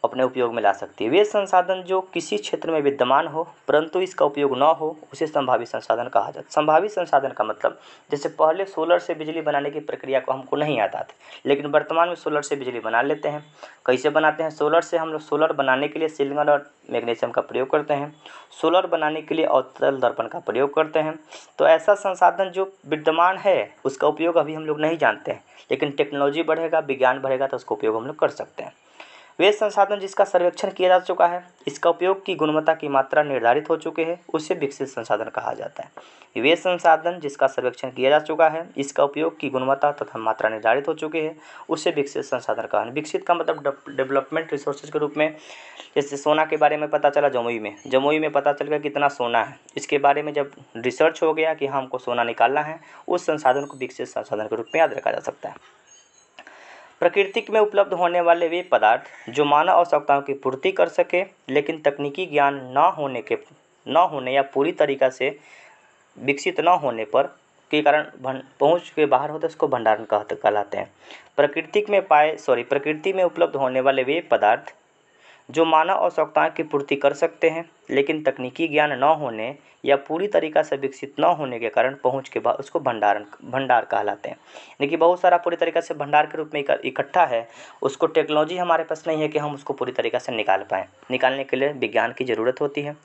अपने उपयोग में ला सकती है। वे संसाधन जो किसी क्षेत्र में विद्यमान हो परंतु इसका उपयोग न हो, उसे संभावी संसाधन कहा जाता है। संभावी संसाधन का मतलब, जैसे पहले सोलर से बिजली बनाने की प्रक्रिया को हमको नहीं आता था, लेकिन वर्तमान में सोलर से बिजली बना लेते हैं। कैसे बनाते हैं? सोलर से हम लोग सोलर बनाने के लिए सिलिकॉन और मैग्नीशियम का प्रयोग करते हैं, सोलर बनाने के लिए अवतल दर्पण का प्रयोग करते हैं। तो ऐसा संसाधन जो विद्यमान है उसका उपयोग अभी हम लोग नहीं जानते हैं, लेकिन टेक्नोलॉजी बढ़ेगा, विज्ञान बढ़ेगा तो उसका उपयोग हम लोग कर सकते हैं। वे संसाधन जिसका सर्वेक्षण किया जा चुका है, इसका उपयोग की गुणवत्ता की मात्रा निर्धारित हो चुके हैं, उसे विकसित संसाधन कहा जाता है। वे संसाधन जिसका सर्वेक्षण किया जा चुका है, इसका उपयोग की गुणवत्ता तथा मात्रा निर्धारित हो चुके हैं, उसे विकसित संसाधन कहा है। विकसित का मतलब डेवलपमेंट रिसोर्सेज के रूप में, जैसे सोना के बारे में पता चला जमुई में पता चल गया कितना सोना है, इसके बारे में जब रिसर्च हो गया कि हमको सोना निकालना है, उस संसाधन को विकसित संसाधन के रूप में याद रखा जा सकता है। प्रकृति में उपलब्ध होने वाले वे पदार्थ जो मानव आवश्यकताओं की पूर्ति कर सके, लेकिन तकनीकी ज्ञान न होने या पूरी तरीक़ा से विकसित न होने पर के कारण पहुंच के बाहर होते, उसको भंडारण कहलाते हैं। प्रकृति में उपलब्ध होने वाले वे पदार्थ जो मानव आवश्यकताओं की पूर्ति कर सकते हैं, लेकिन तकनीकी ज्ञान न होने या पूरी तरीक़ा से विकसित न होने के कारण पहुंच के बाद उसको भंडार कहलाते हैं। यानी कि बहुत सारा पूरी तरीक़ा से भंडार के रूप में इकट्ठा है, उसको टेक्नोलॉजी हमारे पास नहीं है कि हम उसको पूरी तरीक़ा से निकाल पाएँ। निकालने के लिए विज्ञान की ज़रूरत होती है।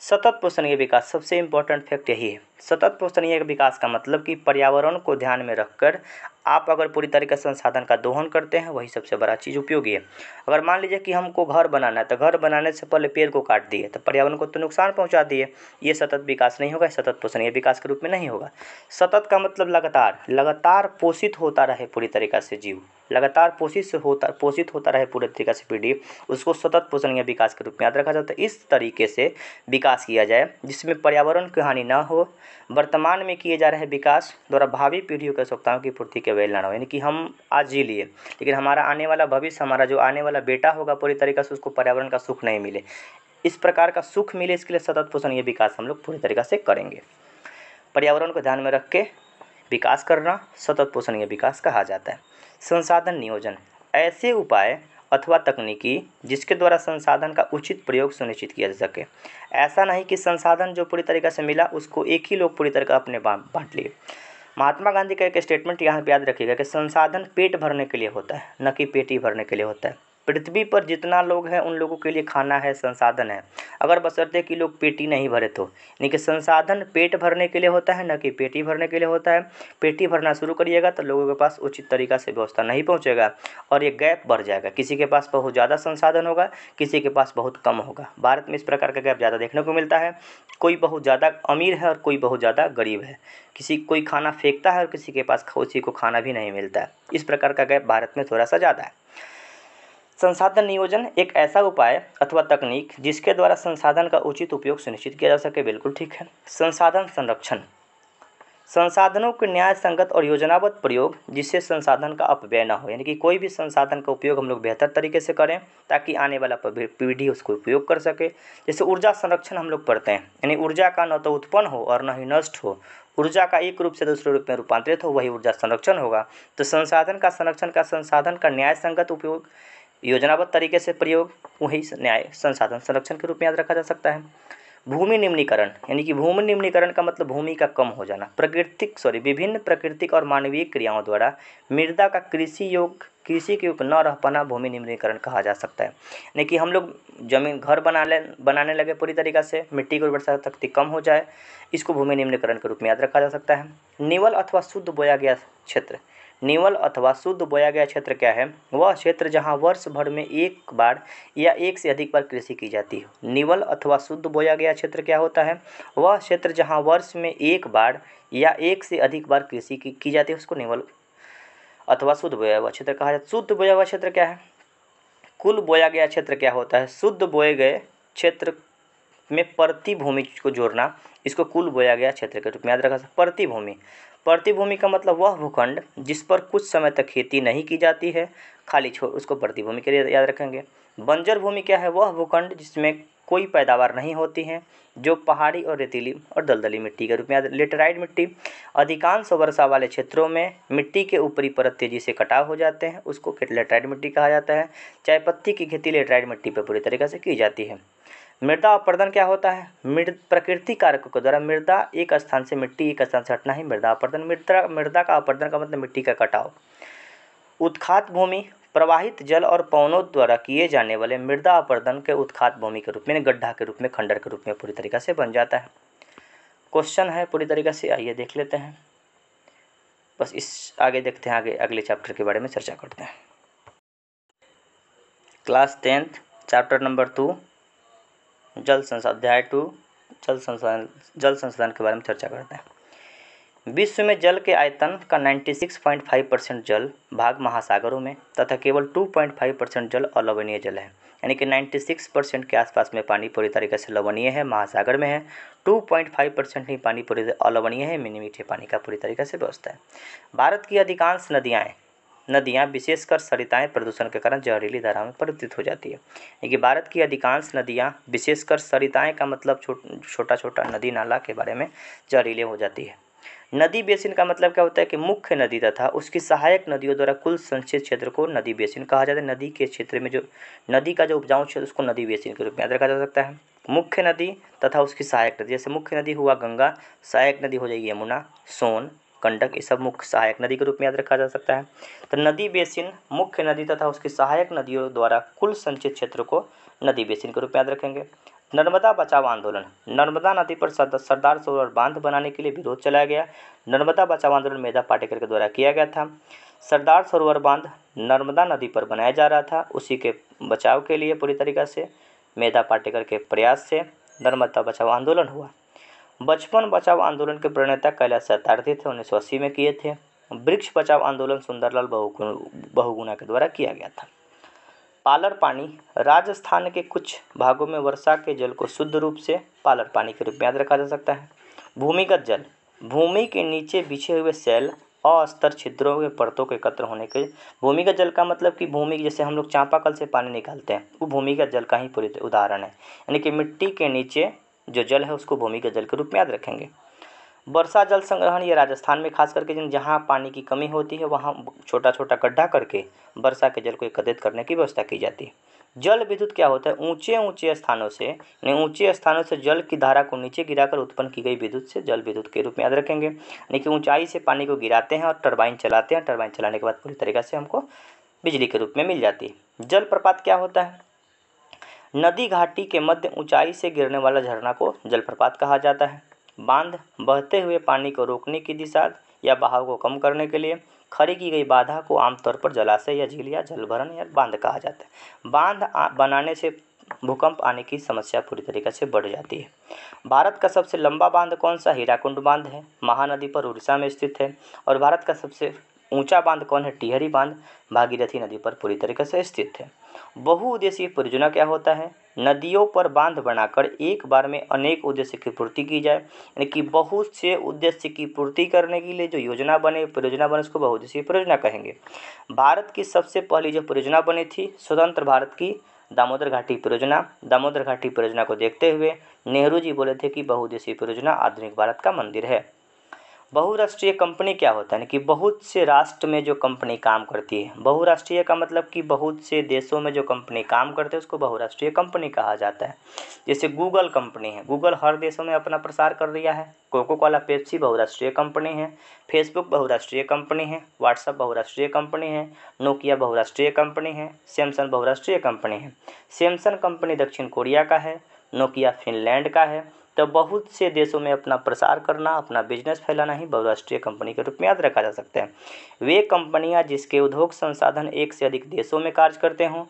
सतत पोषणीय विकास, सबसे इम्पोर्टेंट फैक्ट यही है। सतत पोषणीय विकास का मतलब कि पर्यावरण को ध्यान में रखकर आप अगर पूरी तरीके से संसाधन का दोहन करते हैं, वही सबसे बड़ा चीज़ उपयोगी है। अगर मान लीजिए कि हमको घर बनाना है, तो घर बनाने से पहले पेड़ को काट दिए तो पर्यावरण को तो नुकसान पहुंचा दिए, ये सतत विकास नहीं होगा, सतत पोषणीय विकास के रूप में नहीं होगा। सतत का मतलब लगातार पोषित होता रहे पूरी तरीक़ा से जीव, लगातार पोषित होता रहे पूरी तरीक़ा से पीढ़ी, उसको सतत पोषणीय विकास के रूप में याद रखा जाता है। इस तरीके से विकास किया जाए जिसमें पर्यावरण की हानि न हो, वर्तमान में किए जा रहे विकास द्वारा भावी पीढ़ियों की आवश्यकताओं की पूर्ति के अवहेलना न हो। यानी कि हम आज जी लिए, लेकिन हमारा आने वाला भविष्य, हमारा जो आने वाला बेटा होगा, पूरी तरीक़े से उसको पर्यावरण का सुख नहीं मिले, इस प्रकार का सुख मिले, इसके लिए सतत पोषणीय विकास हम लोग पूरी तरीक़े से करेंगे। पर्यावरण को ध्यान में रख के विकास करना सतत पोषणीय विकास कहा जाता है। संसाधन नियोजन, ऐसे उपाय अथवा तकनीकी जिसके द्वारा संसाधन का उचित प्रयोग सुनिश्चित किया जा सके। ऐसा नहीं कि संसाधन जो पूरी तरीक़े से मिला उसको एक ही लोग पूरी तरह अपने बांट लिए। महात्मा गांधी का एक स्टेटमेंट यहाँ पे याद रखिएगा कि संसाधन पेट भरने के लिए होता है, न कि पेट ही भरने के लिए होता है। पृथ्वी पर जितना लोग हैं उन लोगों के लिए खाना है, संसाधन है, अगर बशर्ते कि लोग पेटी नहीं भरे तो। यानी कि संसाधन पेट भरने के लिए होता है, न कि पेटी भरने के लिए होता है। पेटी भरना शुरू करिएगा तो लोगों के पास उचित तरीक़ा से व्यवस्था नहीं पहुँचेगा और ये गैप बढ़ जाएगा। किसी के पास बहुत ज़्यादा संसाधन होगा, किसी के पास बहुत कम होगा। भारत में इस प्रकार का गैप ज़्यादा देखने को मिलता है। कोई बहुत ज़्यादा अमीर है और कोई बहुत ज़्यादा गरीब है। कोई खाना फेंकता है और किसी के पास उसी को खाना भी नहीं मिलता है। इस प्रकार का गैप भारत में थोड़ा सा ज़्यादा है। संसाधन नियोजन एक ऐसा उपाय अथवा तकनीक जिसके द्वारा संसाधन का उचित उपयोग सुनिश्चित किया जा सके। बिल्कुल ठीक है। संसाधन संरक्षण, संसाधनों के न्याय संगत और योजनाबद्ध प्रयोग जिससे संसाधन का अपव्यय न हो। यानी कि कोई भी संसाधन का उपयोग हम लोग बेहतर तरीके से करें ताकि आने वाला पीढ़ी उसको उपयोग कर सके। जैसे ऊर्जा संरक्षण हम लोग पढ़ते हैं, यानी ऊर्जा का न तो उत्पन्न हो और न ही नष्ट हो, ऊर्जा का एक रूप से दूसरे रूप में रूपांतरित हो, वही ऊर्जा संरक्षण होगा। तो संसाधन का संरक्षण का संसाधन का न्याय संगत उपयोग, योजनाबद्ध तरीके से प्रयोग, वही न्याय संसाधन संरक्षण के रूप में याद रखा जा सकता है। भूमि निम्नीकरण, यानी कि भूमि निम्नीकरण का मतलब भूमि का कम हो जाना। विभिन्न प्राकृतिक और मानवीय क्रियाओं द्वारा मृदा का कृषि के योग्य न रह पाना भूमि निम्नीकरण कहा जा सकता है। यानी कि हम लोग जमीन घर बनाने लगे पूरी तरीक़ा से, मिट्टी की उर्वरता शक्ति कम हो जाए, इसको भूमि निम्नीकरण के रूप में याद रखा जा सकता है। निवल अथवा शुद्ध बोया गया क्षेत्र, निवल अथवा शुद्ध बोया गया क्षेत्र क्या है? वह क्षेत्र जहां वर्ष भर में एक बार या एक से अधिक बार कृषि की जाती है। निवल अथवा शुद्ध बोया गया क्षेत्र क्या होता है? वह क्षेत्र जहां वर्ष में एक बार या एक से अधिक बार कृषि की जाती है, उसको निवल अथवा शुद्ध बोया हुआ क्षेत्र कहा जाता है। शुद्ध बोया हुआ क्षेत्र क्या है? कुल बोया गया क्षेत्र क्या होता है? शुद्ध बोए गए क्षेत्र में प्रति भूमि को जोड़ना, इसको कुल बोया गया क्षेत्र के रूप में याद रखा। प्रति भूमि का मतलब वह भूखंड जिस पर कुछ समय तक खेती नहीं की जाती है, खाली छोड़, उसको प्रति भूमि के लिए याद रखेंगे। बंजर भूमि क्या है? वह भूखंड जिसमें कोई पैदावार नहीं होती है, जो पहाड़ी और रेतीली और दलदली मिट्टी के रूप में याद। लेटराइट मिट्टी, अधिकांश वर्षा वाले क्षेत्रों में मिट्टी के ऊपरी परत तेजी से कटाव हो जाते हैं, उसको लेटराइट मिट्टी कहा जाता है। चाय पत्ती की खेती लेटराइट मिट्टी पर पूरी तरीके से की जाती है। मृदा अपरदन क्या होता है? प्रकृति कारकों के द्वारा मृदा एक स्थान से मिट्टी एक स्थान से हटना ही मृदा अपरदन। मृदा का अपरदन का मतलब मिट्टी का कटाव। उत्खात भूमि, प्रवाहित जल और पवनों द्वारा किए जाने वाले मृदा अपरदन के उत्खात भूमि के रूप में, गड्ढा के रूप में, खंडर के रूप में पूरी तरीके से बन जाता है। क्वेश्चन है पूरी तरीके से, आइए देख लेते हैं। बस इस आगे देखते हैं, आगे अगले चैप्टर के बारे में चर्चा करते हैं। क्लास 10th चैप्टर नंबर 2 जल संसाधन, अध्याय 2 जल संसाधन के बारे में चर्चा करते हैं। विश्व में जल के आयतन का 96.5% जल भाग महासागरों में तथा केवल 2.5% जल अलवणीय जल है। यानी कि 96% के आसपास में पानी पूरी तरीके से लवणीय है, महासागर में है। 2.5% ही पानी पूरी अलवणीय है, मीठे पानी का पूरी तरीके से व्यवस्था है। भारत की अधिकांश नदियाँ विशेषकर सरिताएं प्रदूषण के कारण जहरीली धारा में परिवर्तित हो जाती है। यानी कि भारत की अधिकांश नदियाँ विशेषकर सरिताएं का मतलब छोटा छोटा नदी नाला के बारे में जहरीले हो जाती है। नदी बेसिन का मतलब क्या होता है कि मुख्य नदी तथा उसकी सहायक नदियों द्वारा कुल संचित क्षेत्र को नदी बेसिन कहा जाता है। नदी के क्षेत्र में जो नदी का जो उपजाऊ क्षेत्र उसको नदी बेसिन के रूप में याद रखा जा सकता है। मुख्य नदी तथा उसकी सहायक नदी, जैसे मुख्य नदी हुआ गंगा, सहायक नदी हो जाएगी यमुना, सोन, गंडक, ये सब मुख्य सहायक नदी के रूप में याद रखा जा सकता है। तो नदी बेसिन मुख्य नदी तथा उसकी सहायक नदियों द्वारा कुल संचित क्षेत्र को नदी बेसिन के रूप में याद रखेंगे। नर्मदा बचाओ आंदोलन, नर्मदा नदी पर सरदार सरोवर बांध बनाने के लिए विरोध चलाया गया। नर्मदा बचाओ आंदोलन मेधा पाटेकर के द्वारा किया गया था। सरदार सरोवर बांध नर्मदा नदी पर बनाया जा रहा था, उसी के बचाव के लिए पूरी तरीक़ा से मेधा पाटेकर के प्रयास से नर्मदा बचाओ आंदोलन हुआ। बचपन बचाओ आंदोलन के प्रणेता कैलाश सत्यार्थी थे, 1980 में किए थे। वृक्ष बचाओ आंदोलन सुंदरलाल बहुगुणा के द्वारा किया गया था। पालर पानी, राजस्थान के कुछ भागों में वर्षा के जल को शुद्ध रूप से पालर पानी के रूप में याद रखा जा सकता है। भूमिगत जल, भूमि के नीचे बिछे हुए सैल अस्तर छिद्रों के परतों के एकत्र होने के। भूमिगत जल का मतलब कि भूमि, जैसे हम लोग चापाकल से पानी निकालते हैं, वो भूमिगत जल का ही पूरी उदाहरण है। यानी कि मिट्टी के नीचे जो जल है उसको भूमिगत जल के रूप में याद रखेंगे। वर्षा जल संग्रहण, ये राजस्थान में खास करके जहाँ पानी की कमी होती है वहाँ छोटा छोटा गड्ढा करके वर्षा के जल को एकत्रित करने की व्यवस्था की जाती है। जल विद्युत क्या होता है? ऊंचे स्थानों से जल की धारा को नीचे गिराकर उत्पन्न की गई विद्युत से जल विद्युत के रूप में याद रखेंगे। यानी कि ऊंचाई से पानी को गिराते हैं और टरबाइन चलाते हैं, टरबाइन चलाने के बाद पूरी तरीके से हमको बिजली के रूप में मिल जाती है। जलप्रपात क्या होता है? नदी घाटी के मध्य ऊंचाई से गिरने वाला झरना को जलप्रपात कहा जाता है। बांध बहते हुए पानी को रोकने की दिशा या बहाव को कम करने के लिए खड़ी की गई बाधा को आमतौर पर जलाशय या झील या जलभरण या बांध कहा जाता है। बांध बनाने से भूकंप आने की समस्या पूरी तरीके से बढ़ जाती है। भारत का सबसे लंबा बांध कौन सा? हीराकुंड बांध है, महानदी पर उड़ीसा में स्थित है। और भारत का सबसे ऊंचा बांध कौन है? टिहरी बांध भागीरथी नदी पर पूरी तरीके से स्थित है। बहुउद्देशीय परियोजना क्या होता है? नदियों पर बांध बनाकर एक बार में अनेक उद्देश्य की पूर्ति की जाए, यानी कि बहुत से उद्देश्य की पूर्ति करने के लिए जो योजना बने, परियोजना बने, उसको बहुउद्देशीय परियोजना कहेंगे। भारत की सबसे पहली जो परियोजना बनी थी स्वतंत्र भारत की, दामोदर घाटी परियोजना। दामोदर घाटी परियोजना को देखते हुए नेहरू जी बोले थे कि बहुउद्देशीय परियोजना आधुनिक भारत का मंदिर है। बहुराष्ट्रीय कंपनी क्या होता है कि बहुत से राष्ट्र में जो कंपनी काम करती है। बहुराष्ट्रीय का मतलब कि बहुत से देशों में जो कंपनी काम करते हैं उसको बहुराष्ट्रीय कंपनी कहा जाता है। जैसे गूगल कंपनी है, गूगल हर देशों में अपना प्रसार कर दिया है। कोको कोला पेप्सी बहुराष्ट्रीय कंपनी है। फेसबुक बहुराष्ट्रीय कंपनी है। व्हाट्सएप बहुराष्ट्रीय कंपनी है। नोकिया बहुराष्ट्रीय कंपनी है। सैमसंग बहुराष्ट्रीय कंपनी है। सैमसंग कंपनी दक्षिण कोरिया का है, नोकिया फिनलैंड का है। तो बहुत से देशों में अपना प्रसार करना, अपना बिजनेस फैलाना ही बहुराष्ट्रीय कंपनी के रूप में याद रखा जा सकता है। वे कंपनियां जिसके उद्योग संसाधन एक से अधिक देशों में कार्य करते हों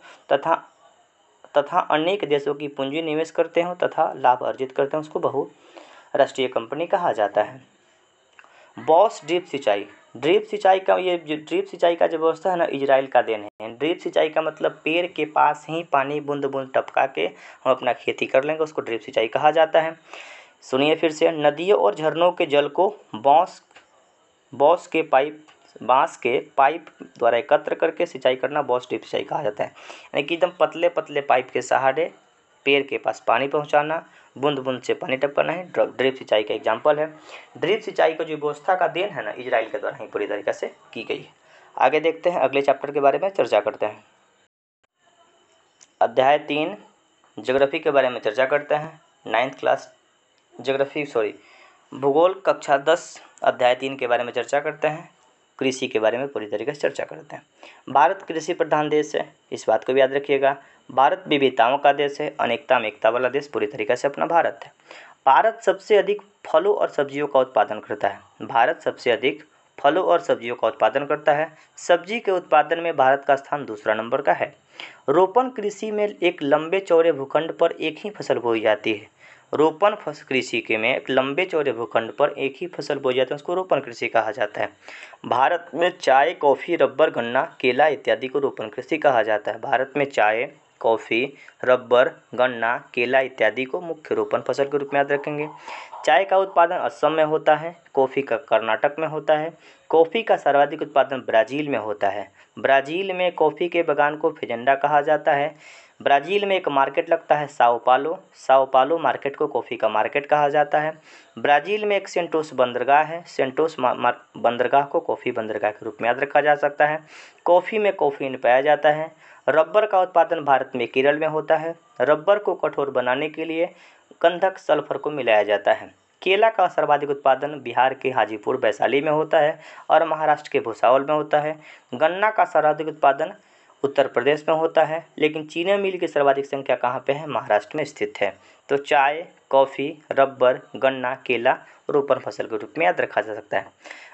तथा अनेक देशों की पूंजी निवेश करते हों तथा लाभ अर्जित करते हैं, उसको बहुराष्ट्रीय कंपनी कहा जाता है। बॉस ड्रिप सिंचाई। ड्रिप सिंचाई का ड्रिप सिंचाई का जो व्यवस्था है ना, इजराइल का देन है। ड्रिप सिंचाई का मतलब पेड़ के पास ही पानी बूंद बूंद टपका के हम अपना खेती कर लेंगे, उसको ड्रिप सिंचाई कहा जाता है। सुनिए फिर से, नदियों और झरनों के जल को बांस के पाइप द्वारा एकत्र करके सिंचाई करना बॉस ड्रिप सिंचाई कहा जाता है। यानी कि एकदम पतले पतले पाइप के सहारे पेड़ के पास पानी पहुंचाना, बूंद बूंद से पानी टपकाना है ड्रिप सिंचाई का एग्जाम्पल है। ड्रिप सिंचाई का जो व्यवस्था का देन है ना, इजराइल के द्वारा ही पूरी तरीके से की गई है। आगे देखते हैं, अगले चैप्टर के बारे में चर्चा करते हैं। अध्याय 3 ज्योग्राफी के बारे में चर्चा करते हैं। 9th क्लास भूगोल कक्षा 10 अध्याय 3 के बारे में चर्चा करते हैं। कृषि के बारे में पूरी तरीके से चर्चा करते हैं। भारत कृषि प्रधान देश है, इस बात को भी याद रखिएगा। भारत विविधताओं का देश है, अनेकता में एकता वाला देश पूरी तरीके से अपना भारत है। भारत सबसे अधिक फलों और सब्जियों का उत्पादन करता है। भारत सबसे अधिक फलों और सब्जियों का उत्पादन करता है। सब्जी के उत्पादन में भारत का स्थान दूसरा नंबर का है। रोपण कृषि में एक लंबे चौड़े भूखंड पर एक ही फसल बोई जाती है। रोपण कृषि के में एक लंबे चौड़े भूखंड पर एक ही फसल बोई जाती है, उसको रोपण कृषि कहा जाता है। भारत में चाय, कॉफ़ी, रबर, गन्ना, केला इत्यादि को रोपण कृषि कहा जाता है। भारत में चाय, कॉफ़ी, रबर, गन्ना, केला इत्यादि को मुख्य रोपण फसल के रूप में याद रखेंगे। चाय का उत्पादन असम में होता है, कॉफ़ी का कर्नाटक में होता है। कॉफ़ी का सर्वाधिक उत्पादन ब्राज़ील में होता है। ब्राज़ील में कॉफ़ी के बागान को फेजेंडा कहा जाता है। ब्राज़ील में एक मार्केट लगता है साओ पालो मार्केट को कॉफ़ी का मार्केट कहा जाता है। ब्राज़ील में एक सेंटोस बंदरगाह है, सेंटोस बंदरगाह को कॉफ़ी बंदरगाह के रूप में याद रखा जा सकता है। कॉफ़ी में कॉफ़ीन पाया जाता है। रबर का उत्पादन भारत में केरल में होता है। रबर को कठोर बनाने के लिए गंधक सल्फर को मिलाया जाता है। केला का सर्वाधिक उत्पादन बिहार के हाजीपुर वैशाली में होता है और महाराष्ट्र के भुसावल में होता है। गन्ना का सर्वाधिक उत्पादन उत्तर प्रदेश में होता है, लेकिन चीनी मिल की सर्वाधिक संख्या कहाँ पे है? महाराष्ट्र में स्थित है। तो चाय, कॉफ़ी, रबर, गन्ना, केला रोपण फसल के रूप में याद रखा जा सकता है।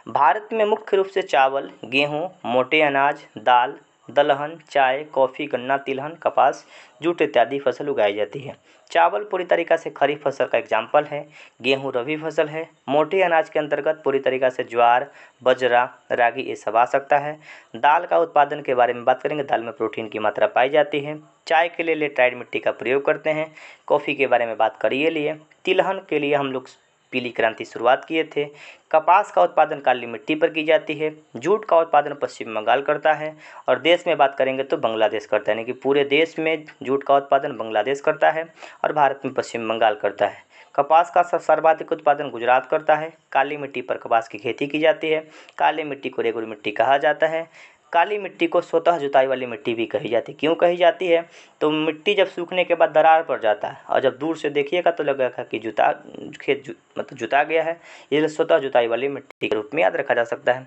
भारत में मुख्य रूप से चावल, गेहूँ, मोटे अनाज, दाल, दलहन, चाय, कॉफ़ी, गन्ना, तिलहन, कपास, जूट इत्यादि फसल उगाई जाती है। चावल पूरी तरीक़ा से खरीफ फसल का एग्जाम्पल है। गेहूँ रबी फसल है। मोटे अनाज के अंतर्गत पूरी तरीक़ा से ज्वार, बाजरा, रागी ये सब आ सकता है। दाल का उत्पादन के बारे में बात करेंगे, दाल में प्रोटीन की मात्रा पाई जाती है। चाय के लिए लेटराइट मिट्टी का प्रयोग करते हैं। कॉफ़ी के बारे में बात करिए लिए। तिलहन के लिए हम लोग पीली क्रांति शुरुआत किए थे। कपास का उत्पादन काली मिट्टी पर की जाती है। जूट का उत्पादन पश्चिम बंगाल करता है और देश में बात करेंगे तो बांग्लादेश करता है, यानी कि पूरे देश में जूट का उत्पादन बांग्लादेश करता है और भारत में पश्चिम बंगाल करता है। कपास का सर्वाधिक उत्पादन गुजरात करता है। काली मिट्टी पर कपास की खेती की जाती है। काली मिट्टी को रेगुर मिट्टी कहा जाता है। काली मिट्टी को स्वतः जुताई वाली मिट्टी भी कही जाती है। क्यों कही जाती है? तो मिट्टी जब सूखने के बाद दरार पड़ जाता है और जब दूर से देखिएगा तो लगेगा कि मतलब जुता गया है, इसलिए स्वतः जुताई वाली मिट्टी के रूप में याद रखा जा सकता है।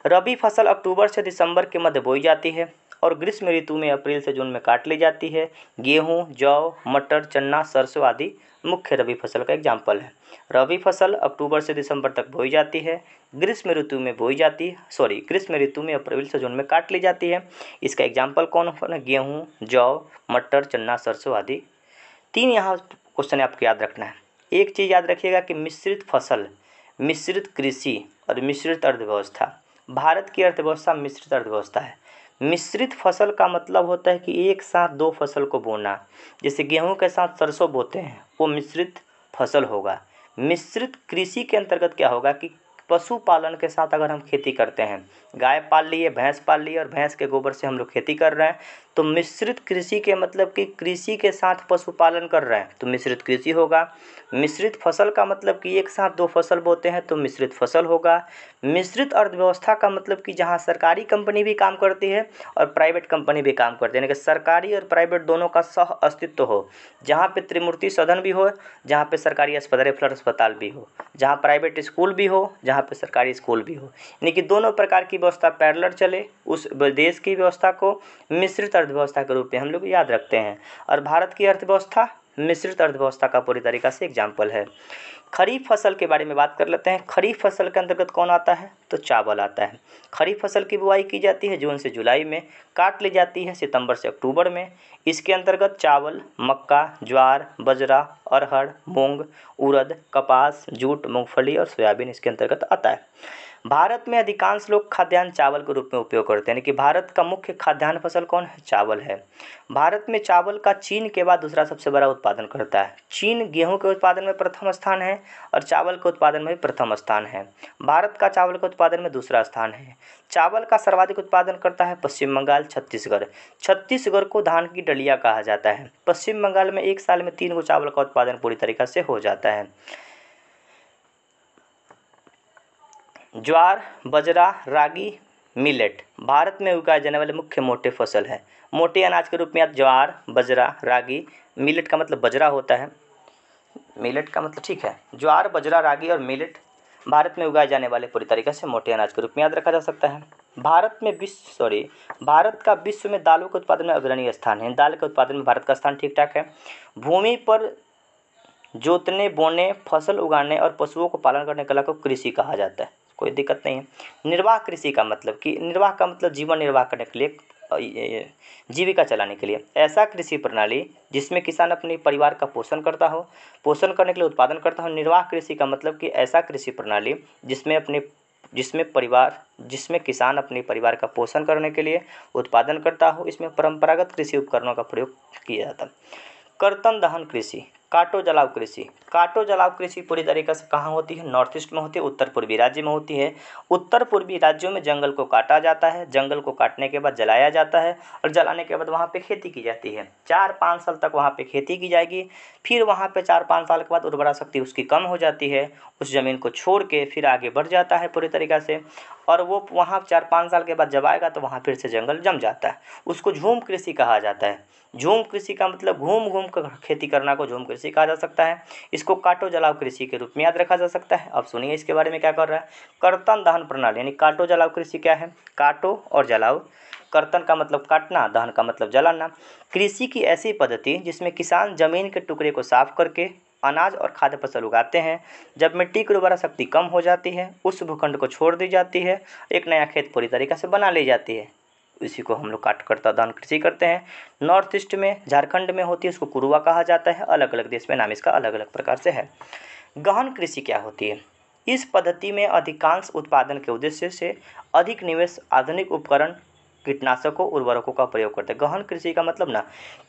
रबी फसल अक्टूबर से दिसंबर के मध्य बोई जाती है और ग्रीष्म ऋतु में अप्रैल से जून में काट ली जाती है। गेहूँ, जौ, मटर, चना, सरसों आदि मुख्य रबी फसल का एग्जाम्पल है। रबी फसल अक्टूबर से दिसंबर तक बोई जाती है। ग्रीष्म ऋतु में ग्रीष्म ऋतु में अप्रैल से जून में काट ली जाती है। इसका एग्जाम्पल कौन है? गेहूँ, जौ, मटर, चना, सरसों आदि। 3 यहाँ क्वेश्चन आपको याद रखना है। एक चीज़ याद रखिएगा कि मिश्रित फसल, मिश्रित कृषि और मिश्रित अर्थव्यवस्था। भारत की अर्थव्यवस्था मिश्रित अर्थव्यवस्था है। मिश्रित फसल का मतलब होता है कि एक साथ 2 फसल को बोना। जैसे गेहूं के साथ सरसों बोते हैं, वो मिश्रित फसल होगा। मिश्रित कृषि के अंतर्गत क्या होगा कि पशुपालन के साथ अगर हम खेती करते हैं, गाय पाल लिए, भैंस पाल लिए और भैंस के गोबर से हम लोग खेती कर रहे हैं, तो मिश्रित कृषि के मतलब कि कृषि के साथ पशुपालन कर रहे हैं तो मिश्रित कृषि होगा। मिश्रित फसल का मतलब कि एक साथ 2 फसल बोते हैं तो मिश्रित फसल होगा। मिश्रित अर्थव्यवस्था का मतलब कि जहां सरकारी कंपनी भी काम करती है और प्राइवेट कंपनी भी काम करती है, यानी कि सरकारी और प्राइवेट दोनों का सह अस्तित्व हो। जहाँ पे त्रिमूर्ति सदन भी हो, जहाँ पे सरकारी अस्पताल भी हो, जहाँ प्राइवेट स्कूल भी हो, जहाँ पे सरकारी स्कूल भी हो, यानी कि दोनों प्रकार की व्यवस्था पैरेलल चले, उस देश की व्यवस्था को मिश्रित अर्थव्यवस्था के रूप में हम लोग याद रखते हैं। और भारत की अर्थव्यवस्था मिश्रित अर्थव्यवस्था का पूरी तरीक़ा से एग्जाम्पल है। खरीफ फसल के बारे में बात कर लेते हैं। खरीफ फसल के अंतर्गत कौन आता है? तो चावल आता है। खरीफ फसल की बुआई की जाती है जून से जुलाई में, काट ली जाती है सितंबर से अक्टूबर में। इसके अंतर्गत चावल, मक्का, ज्वार, बाजरा, अरहर, मूंग, उड़द, कपास, जूट, मूंगफली और सोयाबीन इसके अंतर्गत आता है। भारत में अधिकांश लोग खाद्यान्न चावल के रूप में उपयोग करते हैं, यानी कि भारत का मुख्य खाद्यान्न फसल कौन है? चावल है। भारत में चावल का चीन के बाद दूसरा सबसे बड़ा उत्पादन करता है। चीन गेहूं के उत्पादन में प्रथम स्थान है और चावल के उत्पादन में भी प्रथम स्थान है। भारत का चावल के उत्पादन में दूसरा स्थान है। चावल का सर्वाधिक उत्पादन करता है पश्चिम बंगाल, छत्तीसगढ़। छत्तीसगढ़ को धान की डलिया कहा जाता है। पश्चिम बंगाल में एक साल में 3 गो चावल का उत्पादन पूरी तरीक़ा से हो जाता है। ज्वार, बाजरा, रागी, मिलेट भारत में उगाए जाने वाले मुख्य मोटे फसल है। मोटे अनाज के रूप में ज्वार, बाजरा, रागी, मिलेट का मतलब बाजरा होता है, मिलेट का मतलब ठीक है। ज्वार, बाजरा, रागी और मिलेट भारत में उगाए जाने वाले पूरी तरीके से मोटे अनाज के रूप में याद रखा जा सकता है। भारत का विश्व में दालों के उत्पादन में अग्रणी स्थान है। दाल के उत्पादन में भारत का स्थान ठीक ठाक है। भूमि पर जोतने, बोने, फसल उगाने और पशुओं को पालन करने कला को कृषि कहा जाता है, कोई दिक्कत नहीं है। निर्वाह कृषि का मतलब जीवन निर्वाह करने के लिए, जीविका चलाने के लिए ऐसा कृषि प्रणाली जिसमें किसान अपने परिवार का पोषण करता हो, पोषण करने के लिए उत्पादन करता हो। निर्वाह कृषि का मतलब कि ऐसा कृषि प्रणाली जिसमें किसान अपने परिवार का पोषण करने के लिए उत्पादन करता हो। इसमें परंपरागत कृषि उपकरणों का प्रयोग किया जाता है। कर्तन दहन कृषि, काटो जलाओ कृषि। काटो जलाओ कृषि पूरी तरीके से कहाँ होती है? नॉर्थ ईस्ट में होती है, उत्तर पूर्वी राज्य में होती है। उत्तर पूर्वी राज्यों में जंगल को काटा जाता है, जंगल को काटने के बाद जलाया जाता है और जलाने के बाद वहाँ पे खेती की जाती है। 4-5 साल तक वहाँ पे खेती की जाएगी। फिर वहाँ पे 4-5 साल के बाद उर्वरा शक्ति उसकी कम हो जाती है, उस ज़मीन को छोड़ के फिर आगे बढ़ जाता है पूरी तरीक़ा से। और वो वहाँ 4-5 साल के बाद जब आएगा तो वहाँ फिर से जंगल जम जाता है। उसको झूम कृषि कहा जाता है। झूम कृषि का मतलब घूम घूम कर खेती करना को झूम कृषि कहा जा सकता है। इसको काटो जलाओ कृषि के रूप में याद रखा जा सकता है। अब सुनिए इसके बारे में क्या कर रहा है। कर्तन दहन प्रणाली यानी काटो जलाओ कृषि क्या है? काटो और जलाओ। कर्तन का मतलब काटना, दहन का मतलब जलाना। कृषि की ऐसी पद्धति जिसमें किसान जमीन के टुकड़े को साफ करके अनाज और खाद्य फसल उगाते हैं। जब मिट्टी की उर्वरा शक्ति कम हो जाती है, उस भूखंड को छोड़ दी जाती है, एक नया खेत पूरी तरीके से बना ली जाती है। इसी को हम लोग काटकर्ता दहन कृषि करते हैं। नॉर्थ ईस्ट में, झारखंड में होती है, उसको कुरुआ कहा जाता है। अलग अलग देश में नाम इसका अलग अलग प्रकार से है। गहन कृषि क्या होती है? इस पद्धति में अधिकांश उत्पादन के उद्देश्य से अधिक निवेश, आधुनिक उपकरण, कीटनाशकों, उर्वरकों का प्रयोग करते हैं। गहन कृषि का मतलब ना,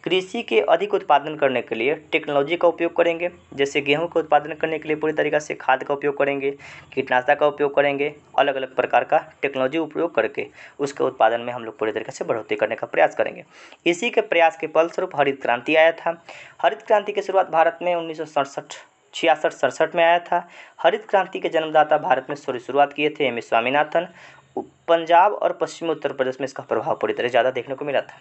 कृषि के अधिक उत्पादन करने के लिए टेक्नोलॉजी का उपयोग करेंगे। जैसे गेहूं का उत्पादन करने के लिए पूरी तरीक़ा से खाद का उपयोग करेंगे, कीटनाशक का उपयोग करेंगे, अलग अलग प्रकार का टेक्नोलॉजी उपयोग करके उसके उत्पादन में हम लोग पूरी तरीके से बढ़ोतरी करने का प्रयास करेंगे। इसी के प्रयास के फलस्वरूप हरित क्रांति आया था। हरित क्रांति की शुरुआत भारत में 1966 में आया था। हरित क्रांति के जन्मदाता भारत में शुरुआत किए थे एम एस स्वामीनाथन। पंजाब और पश्चिमी उत्तर प्रदेश में इसका प्रभाव पूरी तरह ज़्यादा देखने को मिला था।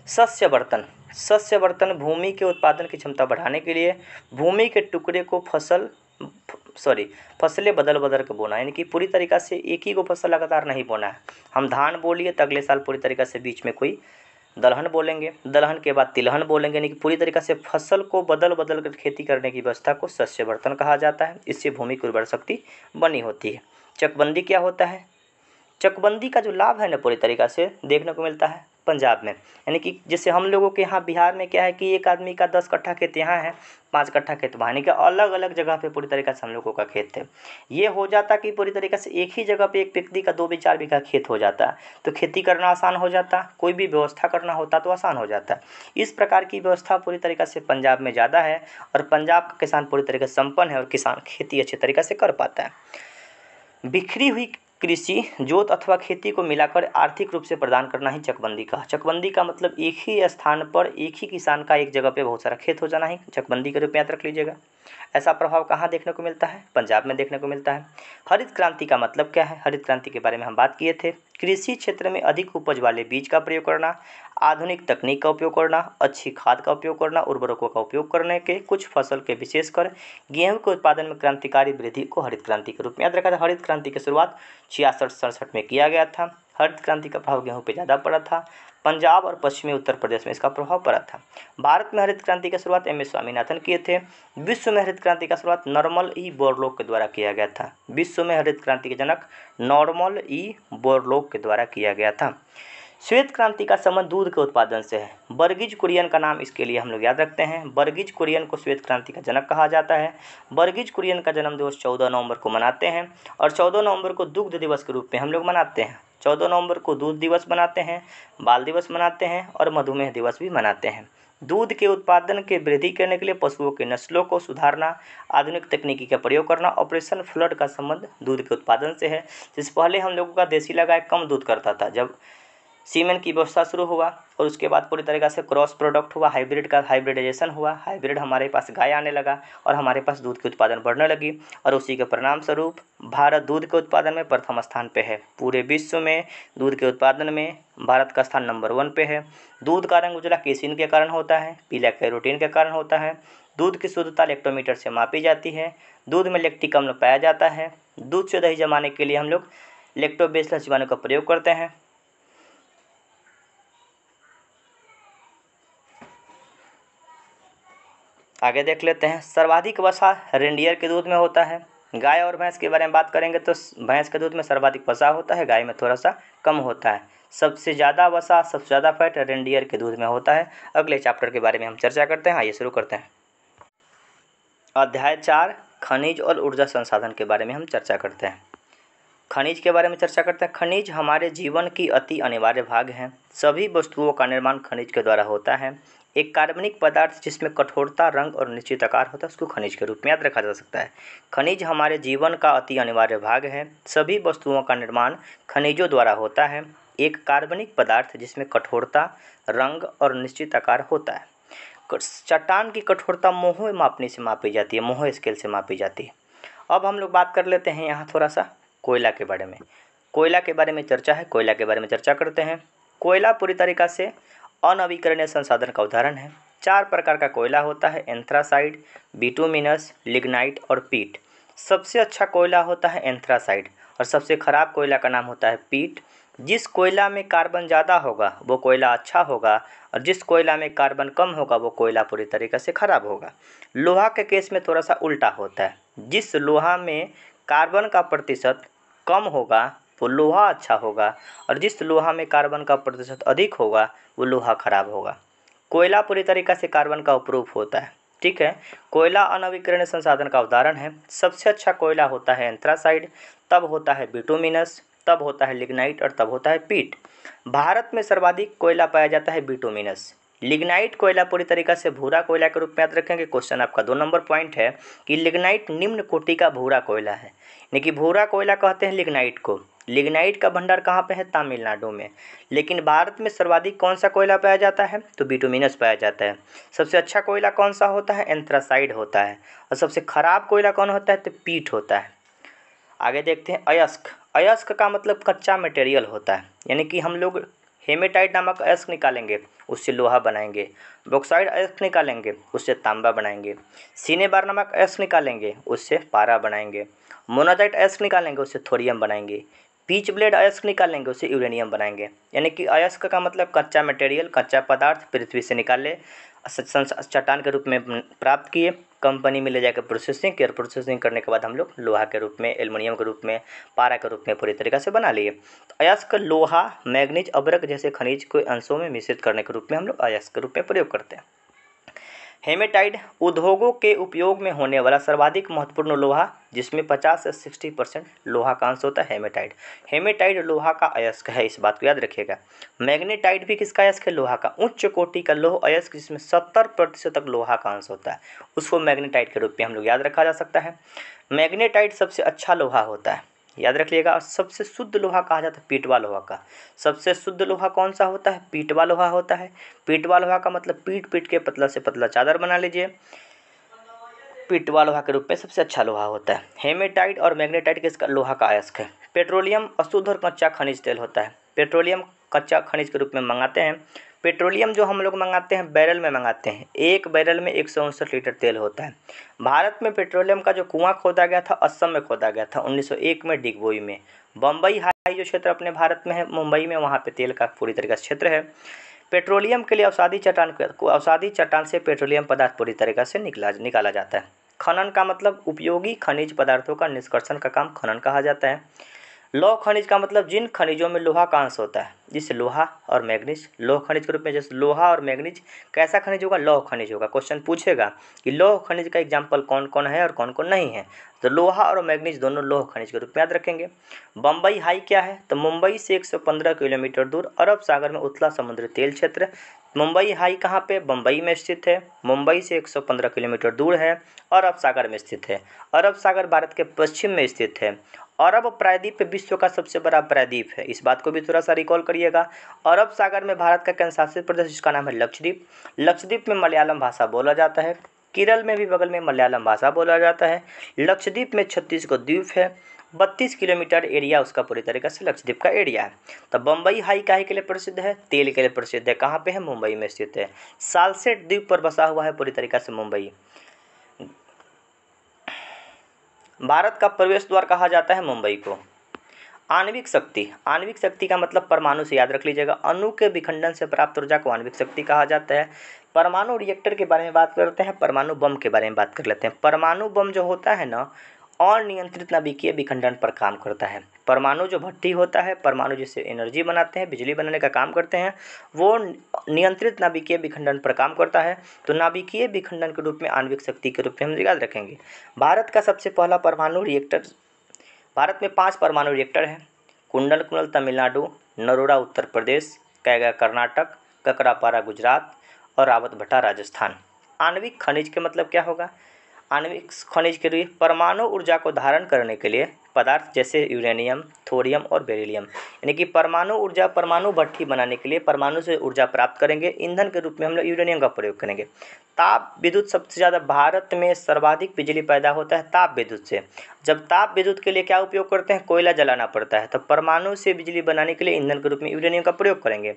शस्य बर्तन भूमि के उत्पादन की क्षमता बढ़ाने के लिए भूमि के टुकड़े को फसलें बदल बदल के बोना, यानी कि पूरी तरीक़ा से एक ही को फसल लगातार नहीं बोना है। हम धान बो लिए तो अगले साल पूरी तरीक़ा से बीच में कोई दलहन बोलेंगे, दलहन के बाद तिलहन बोलेंगे, यानी कि पूरी तरीक़ा से फसल को बदल बदल कर खेती करने की व्यवस्था को शस्यवर्धन कहा जाता है। इससे भूमि की उर्वरा शक्ति बनी होती है। चकबंदी क्या होता है? चकबंदी का जो लाभ है ना पूरी तरीक़ा से देखने को मिलता है पंजाब में, यानी कि जैसे हम लोगों के यहाँ बिहार में क्या है कि एक आदमी का 10 कट्ठा खेत यहाँ है, 5 कट्ठा खेत वहाँ, यानी कि अलग अलग जगह पे पूरी तरीक़ा से हम लोगों का खेत है। ये हो जाता कि पूरी तरीक़ा से एक ही जगह पे एक व्यक्ति का 2-4 बीघा खेत हो जाता, तो खेती करना आसान हो जाता, कोई भी व्यवस्था करना होता तो आसान हो जाता। इस प्रकार की व्यवस्था पूरी तरीक़ा से पंजाब में ज़्यादा है और पंजाब का किसान पूरी तरीके से संपन्न है और किसान खेती अच्छे तरीक़े से कर पाता है। बिखरी हुई कृषि जोत अथवा खेती को मिलाकर आर्थिक रूप से प्रदान करना ही चकबंदी का। चकबंदी का मतलब एक ही स्थान पर एक ही किसान का एक जगह पे बहुत सारा खेत हो जाना ही चकबंदी के रूप में याद रख लीजिएगा। ऐसा प्रभाव कहाँ देखने को मिलता है? पंजाब में देखने को मिलता है। हरित क्रांति का मतलब क्या है? हरित क्रांति के बारे में हम बात किए थे। कृषि क्षेत्र में अधिक उपज वाले बीज का प्रयोग करना, आधुनिक तकनीक का उपयोग करना, अच्छी खाद का उपयोग करना, उर्वरकों का उपयोग करने के कुछ फसल के विशेषकर गेहूं के उत्पादन में क्रांतिकारी वृद्धि को हरित क्रांति के रूप में याद रखा था। हरित क्रांति की शुरुआत 66-67 में किया गया था। हरित क्रांति का प्रभाव गेहूं पे ज़्यादा पड़ा था। पंजाब और पश्चिमी उत्तर प्रदेश में इसका प्रभाव पड़ा था। भारत में हरित क्रांति की शुरुआत एम एस स्वामीनाथन किए थे। विश्व में हरित क्रांति का शुरुआत नॉर्मन ई बोरलॉग के द्वारा किया गया था। विश्व में हरित क्रांति के जनक नॉर्मन ई बोरलॉग के द्वारा किया गया था। श्वेत क्रांति का संबंध दूध के उत्पादन से है। बर्गिज कुरियन का नाम इसके लिए हम लोग याद रखते हैं। बर्गिज कुरियन को श्वेत क्रांति का जनक कहा जाता है। बर्गिज कुरियन का जन्म दिवस 14 नवंबर को मनाते हैं और 14 नवंबर को दुग्ध दिवस के रूप में हम लोग मनाते हैं। 14 नवंबर को दूध दिवस मनाते हैं, बाल दिवस मनाते हैं और मधुमेह दिवस भी मनाते हैं। दूध के उत्पादन के वृद्धि करने के लिए पशुओं की नस्लों को सुधारना, आधुनिक तकनीकी का प्रयोग करना। ऑपरेशन फ्लड का संबंध दूध के उत्पादन से है। जिस पहले हम लोगों का देसी गाय कम दूध करता था, जब सीमेन की व्यवस्था शुरू हुआ और उसके बाद पूरी तरीक़ा से क्रॉस प्रोडक्ट हुआ, हाइब्रिड का हाइब्रिडाइजेशन हुआ, हाइब्रिड हमारे पास गाय आने लगा और हमारे पास दूध की उत्पादन बढ़ने लगी और उसी के परिणाम स्वरूप भारत दूध के उत्पादन में प्रथम स्थान पे है। पूरे विश्व में दूध के उत्पादन में भारत का स्थान नंबर 1 पे है। दूध का रंग उजला केसिन के कारण होता है, पीला कैरोटीन के कारण होता है। दूध की शुद्धता लेक्टोमीटर से मापी जाती है। दूध में लैक्टिक अम्ल पाया जाता है। दूध से दही जमाने के लिए हम लोग लैक्टोबैसिलस जीवाणु का प्रयोग करते हैं। आगे देख लेते हैं। सर्वाधिक वसा रेंडियर के दूध में होता है। गाय और भैंस के बारे में बात करेंगे तो भैंस के दूध में सर्वाधिक वसा होता है, गाय में थोड़ा सा कम होता है। सबसे ज़्यादा वसा, सबसे ज़्यादा फैट रेंडियर के दूध में होता है। अगले चैप्टर के बारे में हम चर्चा करते हैं। आइए शुरू करते हैं। अध्याय 4 खनिज और ऊर्जा संसाधन के बारे में हम चर्चा करते हैं। खनिज के बारे में चर्चा करते हैं। खनिज हमारे जीवन की अति अनिवार्य भाग हैं। सभी वस्तुओं का निर्माण खनिज के द्वारा होता है। एक कार्बनिक पदार्थ जिसमें कठोरता, रंग और निश्चित आकार होता है उसको खनिज के रूप में याद रखा जा सकता है। खनिज हमारे जीवन का अति अनिवार्य भाग है। सभी वस्तुओं का निर्माण खनिजों द्वारा होता है। एक कार्बनिक पदार्थ जिसमें कठोरता, रंग और निश्चित आकार होता है। चट्टान की कठोरता मोह मापनी से मापी जाती है, मोह स्केल से मापी जाती है। अब हम लोग बात कर लेते हैं यहाँ थोड़ा सा कोयला के बारे में। कोयला के बारे में चर्चा है, कोयला के बारे में चर्चा करते हैं। कोयला पूरी तरीक़ा से अनवीकरणीय संसाधन का उदाहरण है। 4 प्रकार का कोयला होता है, एंथ्रासाइड, बिटुमिनस, लिग्नाइट और पीट। सबसे अच्छा कोयला होता है एंथ्रासाइड और सबसे खराब कोयला का नाम होता है पीट। जिस कोयला में कार्बन ज़्यादा होगा वो कोयला अच्छा होगा और जिस कोयला में कार्बन कम होगा वो कोयला पूरी तरीक़े से ख़राब होगा। लोहा के केस में थोड़ा सा उल्टा होता है। जिस लोहा में कार्बन का प्रतिशत कम होगा वो लोहा अच्छा होगा और जिस लोहा में कार्बन का प्रतिशत अधिक होगा वो लोहा खराब होगा। कोयला पूरी तरीक़े से कार्बन का उपरूप होता है, ठीक है। कोयला अनवीकरणीय संसाधन का उदाहरण है। सबसे अच्छा कोयला होता है एंथ्रासाइड, तब होता है बिटुमिनस, तब होता है लिग्नाइट और तब होता है पीट। भारत में सर्वाधिक कोयला पाया जाता है बिटुमिनस। लिग्नाइट कोयला पूरी तरीक़े से भूरा कोयला के रूप में याद रखेंगे। क्वेश्चन आपका 2 नंबर पॉइंट है कि लिग्नाइट निम्न कोटि का भूरा कोयला है, यानी कि भूरा कोयला कहते हैं लिग्नाइट को। लिग्नाइट का भंडार कहाँ पे है? तमिलनाडु में। लेकिन भारत में सर्वाधिक कौन सा कोयला पाया जाता है? तो बिटुमिनस पाया जाता है। सबसे अच्छा कोयला कौन सा होता है? एंथ्रासाइड होता है। और सबसे खराब कोयला कौन होता है? तो पीट होता है। आगे देखते हैं अयस्क। अयस्क का मतलब कच्चा मटेरियल होता है, यानी कि हम लोग हेमेटाइट नामक अयस्क निकालेंगे, उससे लोहा बनाएंगे। बॉक्साइड अयस्क निकालेंगे, उससे तांबा बनाएंगे। सिनेबार नामक अयस्क निकालेंगे, उससे पारा बनाएंगे। मोनाजाइट अयस्क निकालेंगे, उससे थोरियम बनाएंगे। पीच ब्लेड अयस्क निकालेंगे, उससे यूरेनियम बनाएंगे। यानी कि अयस्क का मतलब कच्चा मटेरियल, कच्चा पदार्थ पृथ्वी से निकाले, चट्टान के रूप में प्राप्त किए, कंपनी में ले जाकर प्रोसेसिंग करने के बाद हम लोग लोहा के रूप में, एल्युमिनियम के रूप में, पारा के रूप में पूरी तरीके से बना लिए। तो अयस्क लोहा, मैग्नीज, अभ्रक जैसे खनिज को अंशों में मिश्रित करने के रूप में हम लोग अयस्क के रूप में प्रयोग करते हैं। हेमेटाइट उद्योगों के उपयोग में होने वाला सर्वाधिक महत्वपूर्ण लोहा, जिसमें 50 से 60% लोहा का अंश होता है हेमेटाइट। हेमेटाइट लोहा का अयस्क है, इस बात को याद रखिएगा। मैग्नेटाइट भी किसका अयस्क है? लोहा का। उच्च कोटि का लोह अयस्क जिसमें 70% तक लोहा का अंश होता है, उसको मैग्नेटाइट के रूप में हम लोग याद रखा जा सकता है। मैग्नेटाइट सबसे अच्छा लोहा होता है, याद रखिएगा। और सबसे शुद्ध लोहा कहा जाता है पीटवा लोहा का। सबसे शुद्ध लोहा कौन सा होता है? पीटवा लोहा होता है। पीटवा लोहा का मतलब पीट पीट के पतला से पतला चादर बना लीजिए, पीटवा लोहा के रूप में सबसे अच्छा लोहा होता है। हेमेटाइट और मैग्नेटाइट किसका? लोहा का अयस्क है। पेट्रोलियम अशुद्ध और कच्चा खनिज तेल होता है। पेट्रोलियम कच्चा खनिज के रूप में मंगाते हैं। पेट्रोलियम जो हम लोग मंगाते हैं बैरल में मंगाते हैं, एक बैरल में 159 लीटर तेल होता है। भारत में पेट्रोलियम का जो कुआं खोदा गया था, असम में खोदा गया था 1901 में, डिगबोई में। बम्बई हाई जो क्षेत्र अपने भारत में है, मुंबई में, वहाँ पे तेल का पूरी तरीके से क्षेत्र है। पेट्रोलियम के लिए अवसादी चट्टान से पेट्रोलियम पदार्थ पूरी तरीके से निकाला जाता है। खनन का मतलब उपयोगी खनिज पदार्थों का निष्कर्षण का काम खनन कहा जाता है। लौह खनिज का मतलब जिन खनिजों में लोहा का अंश होता है, जिससे लोहा और मैग्नीज लौह खनिज के रूप में। जैसे लोहा और मैग्नीज कैसा खनिज होगा? लौह खनिज होगा। क्वेश्चन पूछेगा कि लौह खनिज का एग्जाम्पल कौन कौन है और कौन कौन नहीं है, तो लोहा और मैग्नीज दोनों लौह खनिज के रूप में याद रखेंगे। बम्बई हाई क्या है? तो मुंबई से 115 किलोमीटर दूर अरब सागर में उथला समुद्री तेल क्षेत्र। मुंबई हाई कहाँ पे? बम्बई में स्थित है। मुंबई से 115 किलोमीटर दूर है, अरब सागर में स्थित है। अरब सागर भारत के पश्चिम में स्थित है। अरब प्रायद्वीप विश्व का सबसे बड़ा प्रायद्वीप है, इस बात को भी थोड़ा सा रिकॉल करिएगा। अरब सागर में भारत का केंद्र शासित प्रदेश, जिसका नाम है लक्षद्वीप। लक्षद्वीप में मलयालम भाषा बोला जाता है। केरल में भी बगल में मलयालम भाषा बोला जाता है। लक्षद्वीप में 36 को द्वीप है। 32 किलोमीटर एरिया उसका पूरी तरीके से लक्षद्वीप का एरिया है। तो बम्बई हाई काहे के लिए प्रसिद्ध है? तेल के लिए प्रसिद्ध है। कहाँ पे है? मुंबई में स्थित है। सालसेट द्वीप पर बसा हुआ है पूरी तरीके से मुंबई। भारत का प्रवेश द्वार कहा जाता है मुंबई को। आणविक शक्ति का मतलब परमाणु से याद रख लीजिएगा। अणु के विखंडन से प्राप्त ऊर्जा को आणविक शक्ति कहा जाता है। परमाणु रिएक्टर के बारे में बात करते हैं, परमाणु बम के बारे में बात कर लेते हैं। परमाणु बम जो होता है ना, अनियंत्रित नाभिकीय विखंडन पर काम करता है। परमाणु जो भट्टी होता है, परमाणु जिससे एनर्जी बनाते हैं, बिजली बनाने का काम करते हैं, वो नियंत्रित नाभिकीय विखंडन पर काम करता है। तो नाभिकीय विखंडन के रूप में आणविक शक्ति के रूप में हम याद रखेंगे। भारत का सबसे पहला परमाणु रिएक्टर, भारत में 5 परमाणु रिएक्टर हैं। कुंडलकुल तमिलनाडु, नरोड़ा उत्तर प्रदेश, कैगा कर्नाटक, ककरापारा गुजरात और रावतभट्टा राजस्थान। आणविक खनिज के मतलब क्या होगा? आणविक खनिज के लिए परमाणु ऊर्जा को धारण करने के लिए पदार्थ जैसे यूरेनियम, थोरियम और बेरिलियम, यानी कि परमाणु ऊर्जा, परमाणु भट्ठी बनाने के लिए परमाणु से ऊर्जा प्राप्त करेंगे। ईंधन के रूप में हम लोग यूरेनियम का प्रयोग करेंगे। ताप विद्युत, सबसे ज़्यादा भारत में सर्वाधिक बिजली पैदा होता है ताप विद्युत से। जब ताप विद्युत के लिए क्या उपयोग करते हैं? कोयला जलाना पड़ता है, तो परमाणु से बिजली बनाने के लिए ईंधन के रूप में यूरेनियम का प्रयोग करेंगे।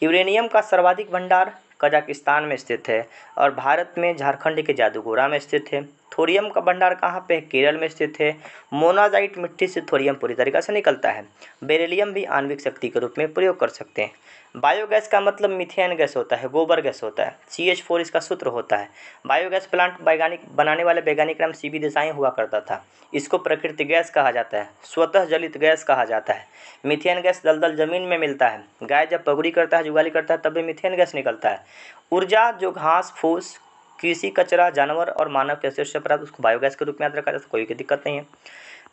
यूरेनियम का सर्वाधिक भंडार कजाकिस्तान में स्थित है और भारत में झारखंड के जादूगोरा में स्थित है। थोरियम का भंडार कहाँ पे है? केरल में स्थित है। मोनाजाइट मिट्टी से थोरियम पूरी तरीके से निकलता है। बेरिलियम भी आणविक शक्ति के रूप में प्रयोग कर सकते हैं। बायोगैस का मतलब मीथेन गैस होता है, गोबर गैस होता है। CH4 इसका सूत्र होता है। बायोगैस प्लांट बनाने वाले वैज्ञानिक नाम CB देसाई हुआ करता था। इसको प्रकृति गैस कहा जाता है, स्वतः जलित गैस कहा जाता है। मीथेन गैस दलदल जमीन में मिलता है। गाय जब पगड़ी करता है, जुगाली करता है, तब भी मीथेन गैस निकलता है। ऊर्जा जो घास फूस, कृषि कचरा, जानवर और मानव के अवशेष से प्राप्त, उसको बायोगैस के रूप में याद रखा जाता है, कोई दिक्कत नहीं है।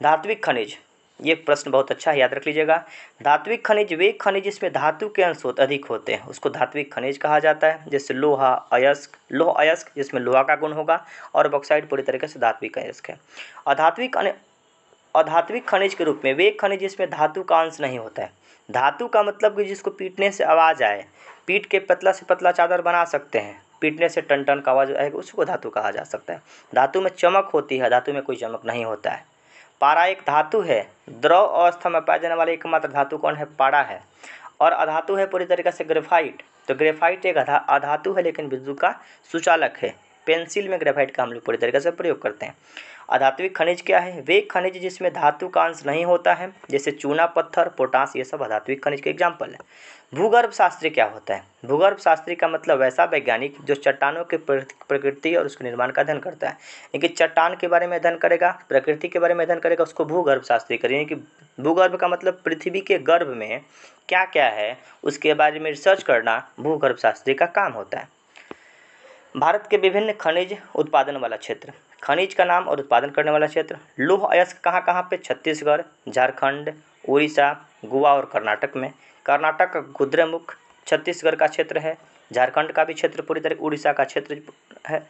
धात्विक खनिज, ये प्रश्न बहुत अच्छा है, याद रख लीजिएगा। धात्विक खनिज वे खनिज जिसमें धातु के अंश अधिक होते हैं, उसको धात्विक खनिज कहा जाता है। जैसे लोहा अयस्क, लोह अयस्क जिसमें लोहा का गुण होगा, और बॉक्साइट पूरी तरीके से धात्विक अयस्क है। अधात्विक खनिज के रूप में वे खनिज जिसमें धातु का अंश नहीं होता है। धातु का मतलब कि जिसको पीटने से आवाज़ आए, पीट के पतला से पतला चादर बना सकते हैं, पीटने से टन टन का आवाज़ आएगा, उसको धातु कहा जा सकता है। धातु में चमक होती है, धातु में कोई चमक नहीं होता है। पारा एक धातु है। द्रव अवस्था में पाए जाने वाले एकमात्र धातु कौन है? पारा है। और अधातु है पूरी तरीके से ग्रेफाइट। तो ग्रेफाइट एक अधातु है लेकिन विद्युत का सुचालक है। पेंसिल में ग्रेफाइट का हम लोग पूरी तरीके से प्रयोग करते हैं। अधात्विक खनिज क्या है? वे खनिज जिसमें धातु का अंश नहीं होता है, जैसे चूना पत्थर, पोटास, ये सब अधात्विक खनिज के एग्जाम्पल है। भूगर्भ शास्त्री क्या होता है? भूगर्भ शास्त्री का मतलब वैसा वैज्ञानिक जो चट्टानों की प्रकृति और उसके निर्माण का अध्ययन करता है। यानी कि चट्टान के बारे में अध्ययन करेगा, प्रकृति के बारे में अध्ययन करेगा, उसको भूगर्भ शास्त्री करेंगे। कि भूगर्भ का मतलब पृथ्वी के गर्भ में क्या क्या है उसके बारे में रिसर्च करना भूगर्भ शास्त्री का काम होता है। भारत के विभिन्न खनिज उत्पादन वाला क्षेत्र, खनिज का नाम और उत्पादन करने वाला क्षेत्र। लौह अयस्क कहाँ कहाँ पे? छत्तीसगढ़, झारखंड, उड़ीसा, गोवा और कर्नाटक में। कर्नाटक का कुद्रेमुख छत्तीसगढ़ का क्षेत्र है, झारखंड का भी क्षेत्र पूरी तरह, उड़ीसा का क्षेत्र है।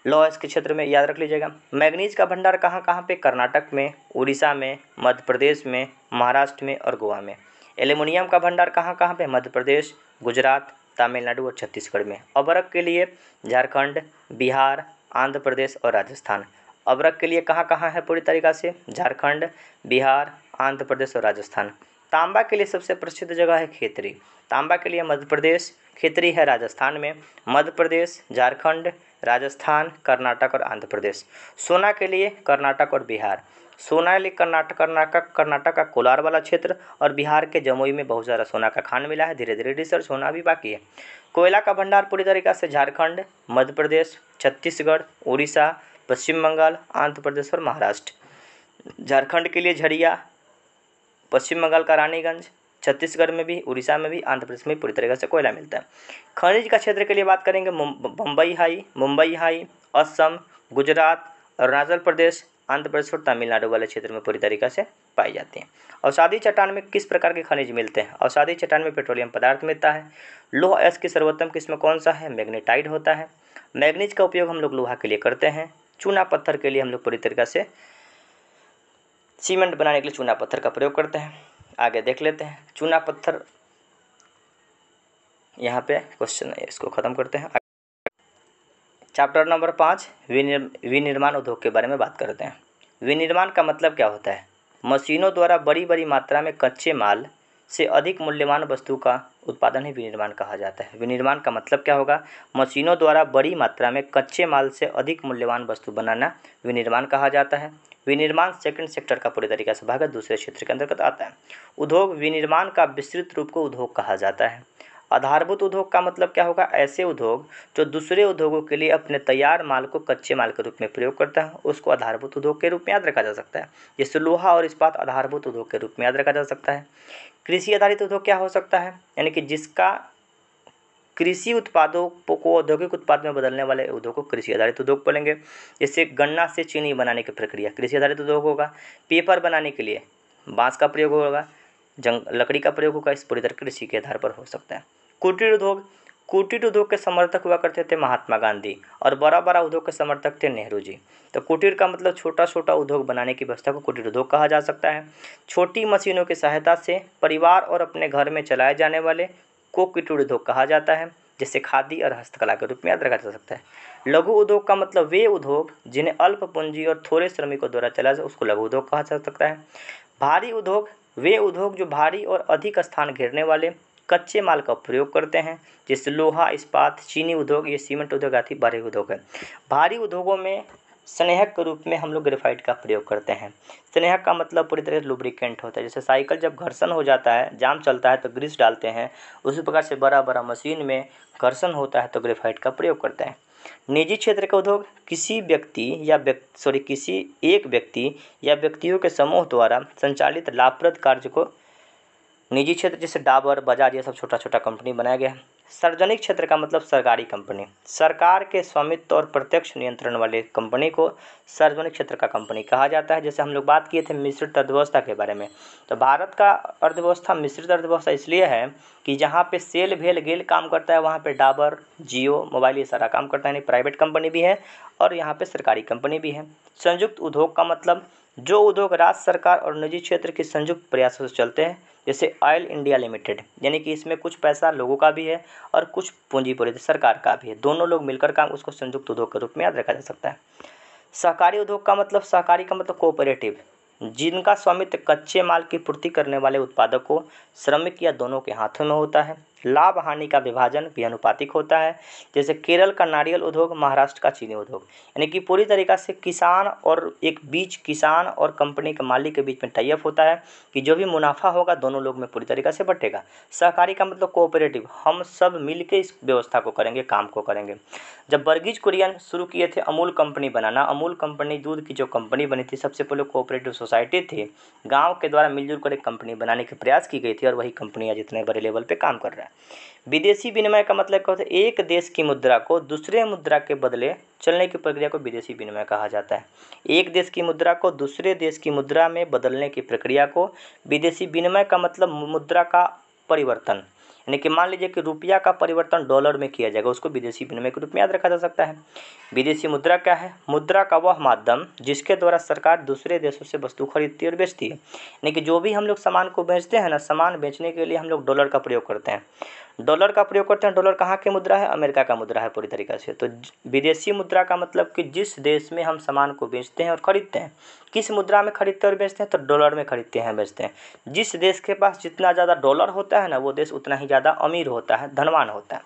लौह अयस्क के क्षेत्र में याद रख लीजिएगा। मैग्नीज का भंडार कहाँ कहाँ पे? कर्नाटक में, उड़ीसा में, मध्य प्रदेश में, महाराष्ट्र में और गोवा में। एल्युमिनियम का भंडार कहाँ कहाँ पे? मध्य प्रदेश, गुजरात, तमिलनाडु और छत्तीसगढ़ में। अबरक के लिए झारखंड, बिहार, आंध्र प्रदेश और राजस्थान। अबरक के लिए कहाँ कहाँ है पूरी तरीक़ा से? झारखंड, बिहार, आंध्र प्रदेश और राजस्थान। तांबा के लिए सबसे प्रसिद्ध जगह है खेतरी। तांबा के लिए मध्य प्रदेश, खेतरी है राजस्थान में, मध्य प्रदेश, झारखंड, राजस्थान, कर्नाटक और आंध्र प्रदेश। सोना के लिए कर्नाटक और बिहार। सोना के लिए कर्नाटक का कोलार वाला क्षेत्र और बिहार के जमुई में बहुत सारा सोना का खान मिला है। धीरे धीरे रिसर्च होना भी बाकी है। कोयला का भंडार पूरी तरीक़ा से झारखंड, मध्य प्रदेश, छत्तीसगढ़, उड़ीसा, पश्चिम बंगाल, आंध्र प्रदेश और महाराष्ट्र। झारखंड के लिए झरिया, पश्चिम बंगाल का रानीगंज, छत्तीसगढ़ में भी, उड़ीसा में भी, आंध्र प्रदेश में पूरी तरीके से कोयला मिलता है। खनिज का क्षेत्र के लिए बात करेंगे, मुंबई हाई, असम, गुजरात, अरुणाचल प्रदेश, आंध्र प्रदेश और तमिलनाडु वाले क्षेत्र में पूरी तरीके से पाई जाती हैं। अवसादी चट्टान में किस प्रकार के खनिज मिलते हैं? अवसादी चट्टान में पेट्रोलियम पदार्थ मिलता है। लौह अयस्क की सर्वोत्तम किस्म कौन सा है? मैग्नेटाइट होता है। मैग्नीज का उपयोग हम लोग लोहा के लिए करते हैं। चूना पत्थर के लिए हम लोग पूरी तरीके से सीमेंट बनाने के लिए चूना पत्थर का प्रयोग करते हैं। आगे देख लेते हैं चूना पत्थर, यहाँ पे क्वेश्चन है, इसको ख़त्म करते हैं। चैप्टर नंबर 5 विनिर्माण उद्योग के बारे में बात करते हैं। विनिर्माण का मतलब क्या होता है? मशीनों द्वारा बड़ी बड़ी मात्रा में कच्चे माल से अधिक मूल्यवान वस्तु का उत्पादन ही विनिर्माण कहा जाता है। विनिर्माण का मतलब क्या होगा? मशीनों द्वारा बड़ी मात्रा में कच्चे माल से अधिक मूल्यवान वस्तु बनाना विनिर्माण कहा जाता है। विनिर्माण सेकंड सेक्टर का पूरी तरीके से भाग है, दूसरे क्षेत्र के अंतर्गत आता है। उद्योग विनिर्माण का विस्तृत रूप को उद्योग कहा जाता है। आधारभूत उद्योग का मतलब क्या होगा? ऐसे उद्योग जो दूसरे उद्योगों के लिए अपने तैयार माल को कच्चे माल के रूप में प्रयोग करता है, उसको आधारभूत उद्योग के रूप में याद रखा जा सकता है। जैसे लोहा और इस्पात आधारभूत उद्योग के रूप में याद रखा जा सकता है। कृषि आधारित उद्योग क्या हो सकता है? यानी कि जिसका कृषि उत्पादों को औद्योगिक उत्पाद में बदलने वाले उद्योग को कृषि आधारित उद्योग बोलेंगे। जैसे गन्ना से चीनी बनाने की प्रक्रिया कृषि आधारित उद्योग होगा। पेपर बनाने के लिए बांस का प्रयोग होगा, लकड़ी का प्रयोग होगा। इस पूरी तरह कृषि के आधार पर हो सकता है। कुटीर उद्योग के समर्थक हुआ करते थे महात्मा गांधी और बड़ा बड़ा उद्योग के समर्थक थे नेहरू जी। तो कुटीर का मतलब छोटा छोटा उद्योग बनाने की व्यवस्था को कुटीर उद्योग कहा जा सकता है। छोटी मशीनों की सहायता से परिवार और अपने घर में चलाए जाने वाले को कुटीर उद्योग कहा जाता है, जिसे खादी और हस्तकला के रूप में याद रखा जा सकता है। लघु उद्योग का मतलब वे उद्योग जिन्हें अल्प पूंजी और थोड़े श्रमिकों द्वारा चला जाए, उसको लघु उद्योग कहा जा सकता है। भारी उद्योग वे उद्योग जो भारी और अधिक स्थान घेरने वाले कच्चे माल का प्रयोग करते हैं, जैसे लोहा, इस्पात, चीनी उद्योग, ये सीमेंट उद्योग आदि भारी उद्योग है। भारी उद्योगों में स्नेहक के रूप में हम लोग ग्रेफाइट का प्रयोग करते हैं। स्नेहक का मतलब पूरी तरह से लुब्रिकेंट होता है। जैसे साइकिल जब घर्षण हो जाता है, जाम चलता है तो ग्रीस डालते हैं, उसी प्रकार से बड़ा बड़ा मशीन में घर्षण होता है तो ग्रेफाइट का प्रयोग करते हैं। निजी क्षेत्र के उद्योग किसी एक व्यक्ति या व्यक्तियों के समूह द्वारा संचालित लाभप्रद कार्य को निजी क्षेत्र, जैसे डाबर, बजाज, ये सब छोटा छोटा कंपनी बनाया गया है। सार्वजनिक क्षेत्र का मतलब सरकारी कंपनी, सरकार के स्वामित्व और प्रत्यक्ष नियंत्रण वाले कंपनी को सार्वजनिक क्षेत्र का कंपनी कहा जाता है। जैसे हम लोग बात किए थे मिश्रित अर्थव्यवस्था के बारे में, तो भारत का अर्थव्यवस्था मिश्रित अर्थव्यवस्था इसलिए है कि जहाँ पे सेल भेल गेल काम करता है, वहाँ पे डाबर, जियो मोबाइल ये सारा काम करता है, यानी प्राइवेट कंपनी भी है और यहाँ पे सरकारी कंपनी भी है। संयुक्त उद्योग का मतलब जो उद्योग राज्य सरकार और निजी क्षेत्र के संयुक्त प्रयासों से चलते हैं, जैसे ऑयल इंडिया लिमिटेड, यानी कि इसमें कुछ पैसा लोगों का भी है और कुछ पूंजी पूरी सरकार का भी है, दोनों लोग मिलकर काम, उसको संयुक्त उद्योग के रूप में याद रखा जा सकता है। सहकारी उद्योग का मतलब कोऑपरेटिव, जिनका स्वामित्व कच्चे माल की पूर्ति करने वाले उत्पादकों, श्रमिक या दोनों के हाथों में होता है। लाभ हानि का विभाजन भी अनुपातिक होता है, जैसे केरल का नारियल उद्योग, महाराष्ट्र का चीनी उद्योग। यानी कि पूरी तरीक़ा से किसान और कंपनी के मालिक के बीच में टाई अप होता है कि जो भी मुनाफा होगा दोनों लोग में पूरी तरीक़ा से बटेगा। सहकारी का मतलब कोऑपरेटिव, हम सब मिल के इस व्यवस्था को करेंगे, काम को करेंगे। जब वर्गीज कुरियन शुरू किए थे अमूल कंपनी बनाना, अमूल कंपनी दूध की जो कंपनी बनी थी, सबसे पहले कोऑपरेटिव सोसाइटी थी, गांव के द्वारा मिलजुल कर एक कंपनी बनाने के प्रयास की गई थी और वही कंपनी आज इतने बड़े लेवल पे काम कर रहा है। विदेशी विनिमय का मतलब क्या होता है? एक देश की मुद्रा को दूसरे मुद्रा के बदले चलने की प्रक्रिया को विदेशी विनिमय कहा जाता है। एक देश की मुद्रा को दूसरे देश की मुद्रा में बदलने की प्रक्रिया को विदेशी विनिमय का मतलब मुद्रा का परिवर्तन, यानी कि मान लीजिए कि रुपया का परिवर्तन डॉलर में किया जाएगा, उसको विदेशी विनिमय के रूप में याद रखा जा सकता है। विदेशी मुद्रा क्या है? मुद्रा का वह माध्यम जिसके द्वारा सरकार दूसरे देशों से वस्तु खरीदती है और बेचती है। यानी कि जो भी हम लोग सामान को बेचते हैं ना, सामान बेचने के लिए हम लोग डॉलर का प्रयोग करते हैं। डॉलर कहाँ की मुद्रा है? अमेरिका का मुद्रा है पूरी तरीक़े से। तो विदेशी मुद्रा का मतलब कि जिस देश में हम सामान को बेचते हैं और ख़रीदते हैं, किस मुद्रा में खरीदते और बेचते हैं? तो डॉलर में खरीदते हैं, बेचते हैं। जिस देश के पास जितना ज़्यादा डॉलर होता है ना, वो देश उतना ही ज़्यादा अमीर होता है, धनवान होता है।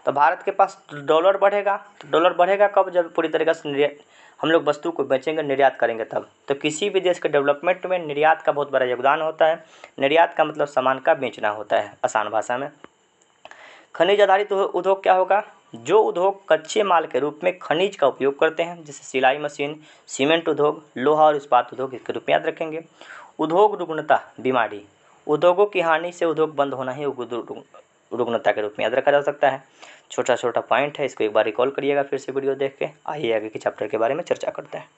तो भारत के पास डॉलर बढ़ेगा, तो डॉलर बढ़ेगा कब? जब पूरी तरीक़े से हम लोग वस्तु को बेचेंगे, निर्यात करेंगे तब। तो किसी भी देश के डेवलपमेंट में निर्यात का बहुत बड़ा योगदान होता है। निर्यात का मतलब सामान का बेचना होता है आसान भाषा में। खनिज आधारित उद्योग क्या होगा? जो उद्योग कच्चे माल के रूप में खनिज का उपयोग करते हैं, जैसे सिलाई मशीन, सीमेंट उद्योग, लोहा और इस्पात उद्योग, इसके रूप में याद रखेंगे। उद्योग रुग्णता, बीमारी, उद्योगों की हानि से उद्योग बंद होना ही रुग्णता के रूप में याद रखा जा सकता है। छोटा छोटा पॉइंट है, इसको एक बार रिकॉल करिएगा फिर से वीडियो देख के। आइए आगे के चैप्टर के बारे में चर्चा करते हैं।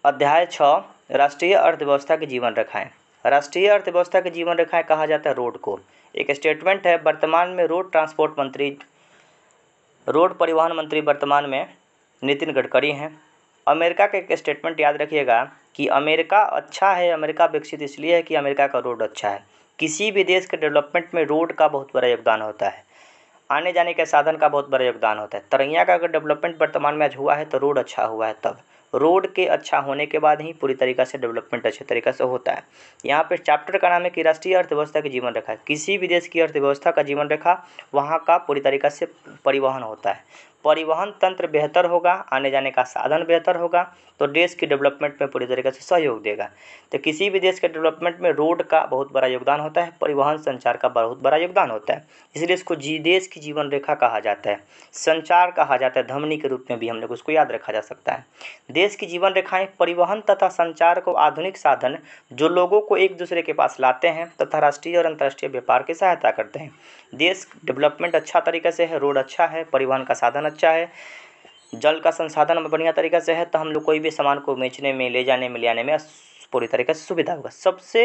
अध्याय 6, राष्ट्रीय अर्थव्यवस्था की जीवन रेखाएं। राष्ट्रीय अर्थव्यवस्था की जीवन रेखाएं कहा जाता है रोड को। एक स्टेटमेंट है, वर्तमान में रोड परिवहन मंत्री वर्तमान में नितिन गडकरी हैं। अमेरिका का एक स्टेटमेंट याद रखिएगा कि अमेरिका अच्छा है, अमेरिका विकसित इसलिए है कि अमेरिका का रोड अच्छा है। किसी भी देश के डेवलपमेंट में रोड का बहुत बड़ा योगदान होता है, आने जाने के साधन का बहुत बड़ा योगदान होता है। तरैया का अगर डेवलपमेंट वर्तमान में आज हुआ है तो रोड अच्छा हुआ है, तब रोड के अच्छा होने के बाद ही पूरी तरीक़ा से डेवलपमेंट अच्छे तरीक़े से होता है। यहाँ पे चैप्टर का नाम है कि राष्ट्रीय अर्थव्यवस्था की जीवन रेखा। किसी भी देश की अर्थव्यवस्था का जीवन रेखा, वहाँ का पूरी तरीक़ा से परिवहन होता है। परिवहन तंत्र बेहतर होगा, आने जाने का साधन बेहतर होगा, तो देश की डेवलपमेंट में पूरी तरीके से सहयोग देगा। तो किसी भी देश के डेवलपमेंट में रोड का बहुत बड़ा योगदान होता है, परिवहन संचार का बहुत बड़ा योगदान होता है, इसलिए इसको देश की जीवन रेखा कहा जाता है, संचार कहा जाता है, धमनी के रूप में भी हम लोग उसको याद रखा जा सकता है। देश की जीवन रेखाएं परिवहन तथा संचार को आधुनिक साधन जो लोगों को एक दूसरे के पास लाते हैं तथा राष्ट्रीय और अंतर्राष्ट्रीय व्यापार की सहायता करते हैं। देश डेवलपमेंट अच्छा तरीके से है, रोड अच्छा है, परिवहन का साधन अच्छा है, जल का संसाधन बढ़िया तरीके से है, तो हम लोग कोई भी सामान को बेचने में, ले जाने में, ले आने में पूरी तरीके से सुविधा होगा। सबसे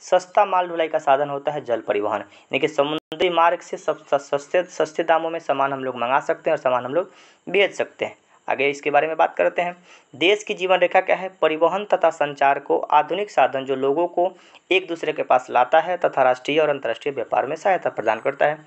सस्ता माल ढुलाई का साधन होता है जल परिवहन, यानी कि समुद्री मार्ग से सस्ते दामों में सामान हम लोग मंगा सकते हैं और सामान हम लोग बेच सकते हैं। आगे इसके बारे में बात करते हैं। देश की जीवन रेखा क्या है? परिवहन तथा संचार को आधुनिक साधन जो लोगों को एक दूसरे के पास लाता है तथा राष्ट्रीय और अंतर्राष्ट्रीय व्यापार में सहायता प्रदान करता है।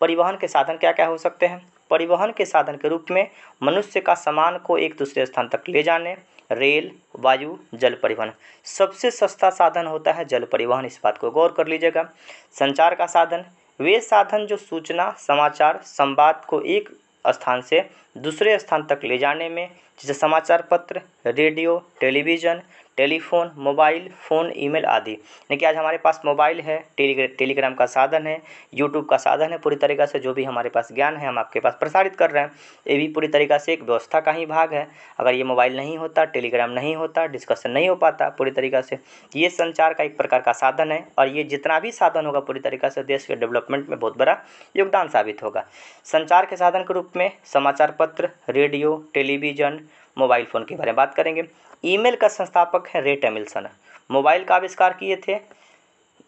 परिवहन के साधन क्या क्या हो सकते हैं? परिवहन के साधन के रूप में मनुष्य का सामान को एक दूसरे स्थान तक ले जाने, रेल, वायु, जल परिवहन। सबसे सस्ता साधन होता है जल परिवहन, इस बात को गौर कर लीजिएगा। संचार का साधन, वे साधन जो सूचना, समाचार, संवाद को एक स्थान से दूसरे स्थान तक ले जाने में, जैसे समाचार पत्र, radio, television, telephone, mobile phone, email आदि। यानी कि आज हमारे पास मोबाइल है, टेलीग्राम का साधन है, यूट्यूब का साधन है, पूरी तरीक़ा से जो भी हमारे पास ज्ञान है हम आपके पास प्रसारित कर रहे हैं, ये भी पूरी तरीक़ा से एक व्यवस्था का ही भाग है। अगर ये मोबाइल नहीं होता, टेलीग्राम नहीं होता, डिस्कशन नहीं हो पाता पूरी तरीक़ा से, ये संचार का एक प्रकार का साधन है और ये जितना भी साधन होगा पूरी तरीक़ा से देश के डेवलपमेंट में बहुत बड़ा योगदान साबित होगा। संचार के साधन के रूप में समाचार पत्र, रेडियो, टेलीविज़न, मोबाइल फ़ोन के बारे में बात करेंगे। ईमेल का संस्थापक है रे टॉमिल्सन। मोबाइल का आविष्कार किए थे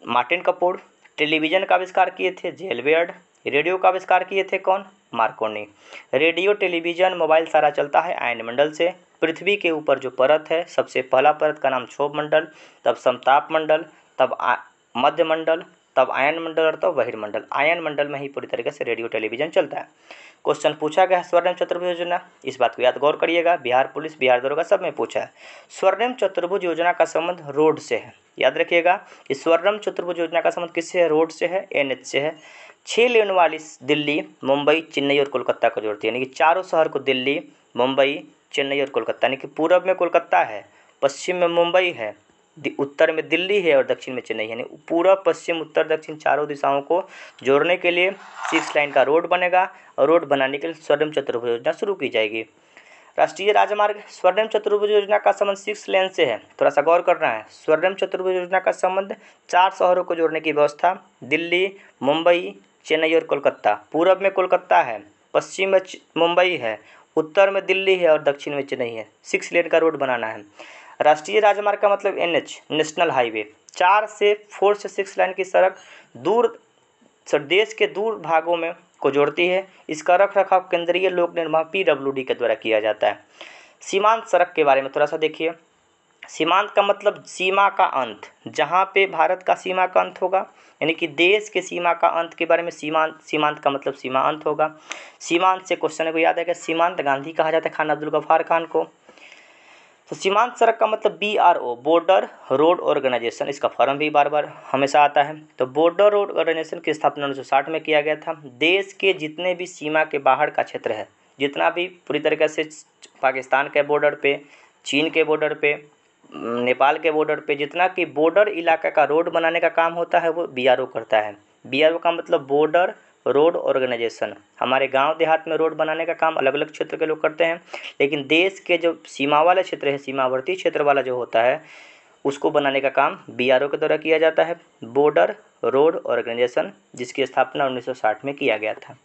मार्टिन कपूर। टेलीविज़न का आविष्कार किए थे जेल वेयर्ड। रेडियो का आविष्कार किए थे कौन? मार्कोनी। रेडियो, टेलीविज़न, मोबाइल सारा चलता है आयन मंडल से। पृथ्वी के ऊपर जो परत है, सबसे पहला परत का नाम क्षोभ मंडल, तब समताप मंडल, तब मध्य मंडल, तब आयन मंडल और तब बहिर्मंडल। आयन मंडल में ही पूरी तरीके से रेडियो टेलीविजन चलता है। क्वेश्चन पूछा गया है स्वर्णिम चतुर्भुज योजना, इस बात को याद गौर करिएगा, बिहार पुलिस, बिहार दरोगा सब में पूछा है। स्वर्णिम चतुर्भुज योजना का संबंध रोड से है, याद रखिएगा कि स्वर्णिम चतुर्भुज योजना का संबंध किससे है? रोड से है, NH से है। 6 लेन वाली दिल्ली, मुंबई, चेन्नई और कोलकाता को जोड़ती है, यानी कि चारों शहर को, दिल्ली, मुंबई, चेन्नई और कोलकाता, यानी कि पूरब में कोलकाता है, पश्चिम में मुंबई है, उत्तर में दिल्ली है और दक्षिण में चेन्नई है, यानी पूरब, पश्चिम, उत्तर, दक्षिण चारों दिशाओं को जोड़ने के लिए 6 लाइन का रोड बनेगा और रोड बनाने के लिए स्वर्णिम चतुर्भुज योजना शुरू की जाएगी। राष्ट्रीय राजमार्ग, स्वर्णिम चतुर्भुज योजना का संबंध 6 लेन से है, थोड़ा सा गौर करना है। स्वर्णिम चतुर्भुज योजना का संबंध 4 शहरों को जोड़ने की व्यवस्था, दिल्ली, मुंबई, चेन्नई और कोलकाता। पूरब में कोलकाता है, पश्चिम में मुंबई है, उत्तर में दिल्ली है और दक्षिण में चेन्नई है। 6 लेन का रोड बनाना है। राष्ट्रीय राजमार्ग का मतलब NH, नेशनल हाईवे। 4 से 6 लाइन की सड़क दूर देश के दूर भागों में को जोड़ती है। इसका रख रखाव केंद्रीय लोक निर्माण PWD के द्वारा किया जाता है। सीमांत सड़क के बारे में थोड़ा सा देखिए। सीमांत का मतलब सीमा का अंत, जहाँ पे भारत का सीमा का अंत होगा, यानी कि देश के सीमा का अंत के बारे में सीमांत का मतलब सीमा अंत होगा। सीमांत से क्वेश्चन को याद है कि सीमांत गांधी कहा जाता है खान अब्दुल गफ्फार खान को। तो सीमांत सड़क का मतलब BRO, बॉर्डर रोड ऑर्गेनाइजेशन, इसका फॉर्म भी बार बार हमेशा आता है। तो बॉर्डर रोड ऑर्गेनाइजेशन की स्थापना 1960 में किया गया था। देश के जितने भी सीमा के बाहर का क्षेत्र है, जितना भी पूरी तरीके से पाकिस्तान के बॉर्डर पे, चीन के बॉर्डर पे, नेपाल के बॉर्डर पे, जितना कि बॉर्डर इलाका का रोड बनाने का काम होता है वो BRO करता है। BRO का मतलब बॉर्डर रोड ऑर्गेनाइजेशन। हमारे गांव देहात में रोड बनाने का काम अलग अलग क्षेत्र के लोग करते हैं, लेकिन देश के जो सीमा वाले क्षेत्र है, सीमावर्ती क्षेत्र वाला जो होता है, उसको बनाने का काम BRO के द्वारा किया जाता है, बॉर्डर रोड ऑर्गेनाइजेशन, जिसकी स्थापना 1960 में किया गया था।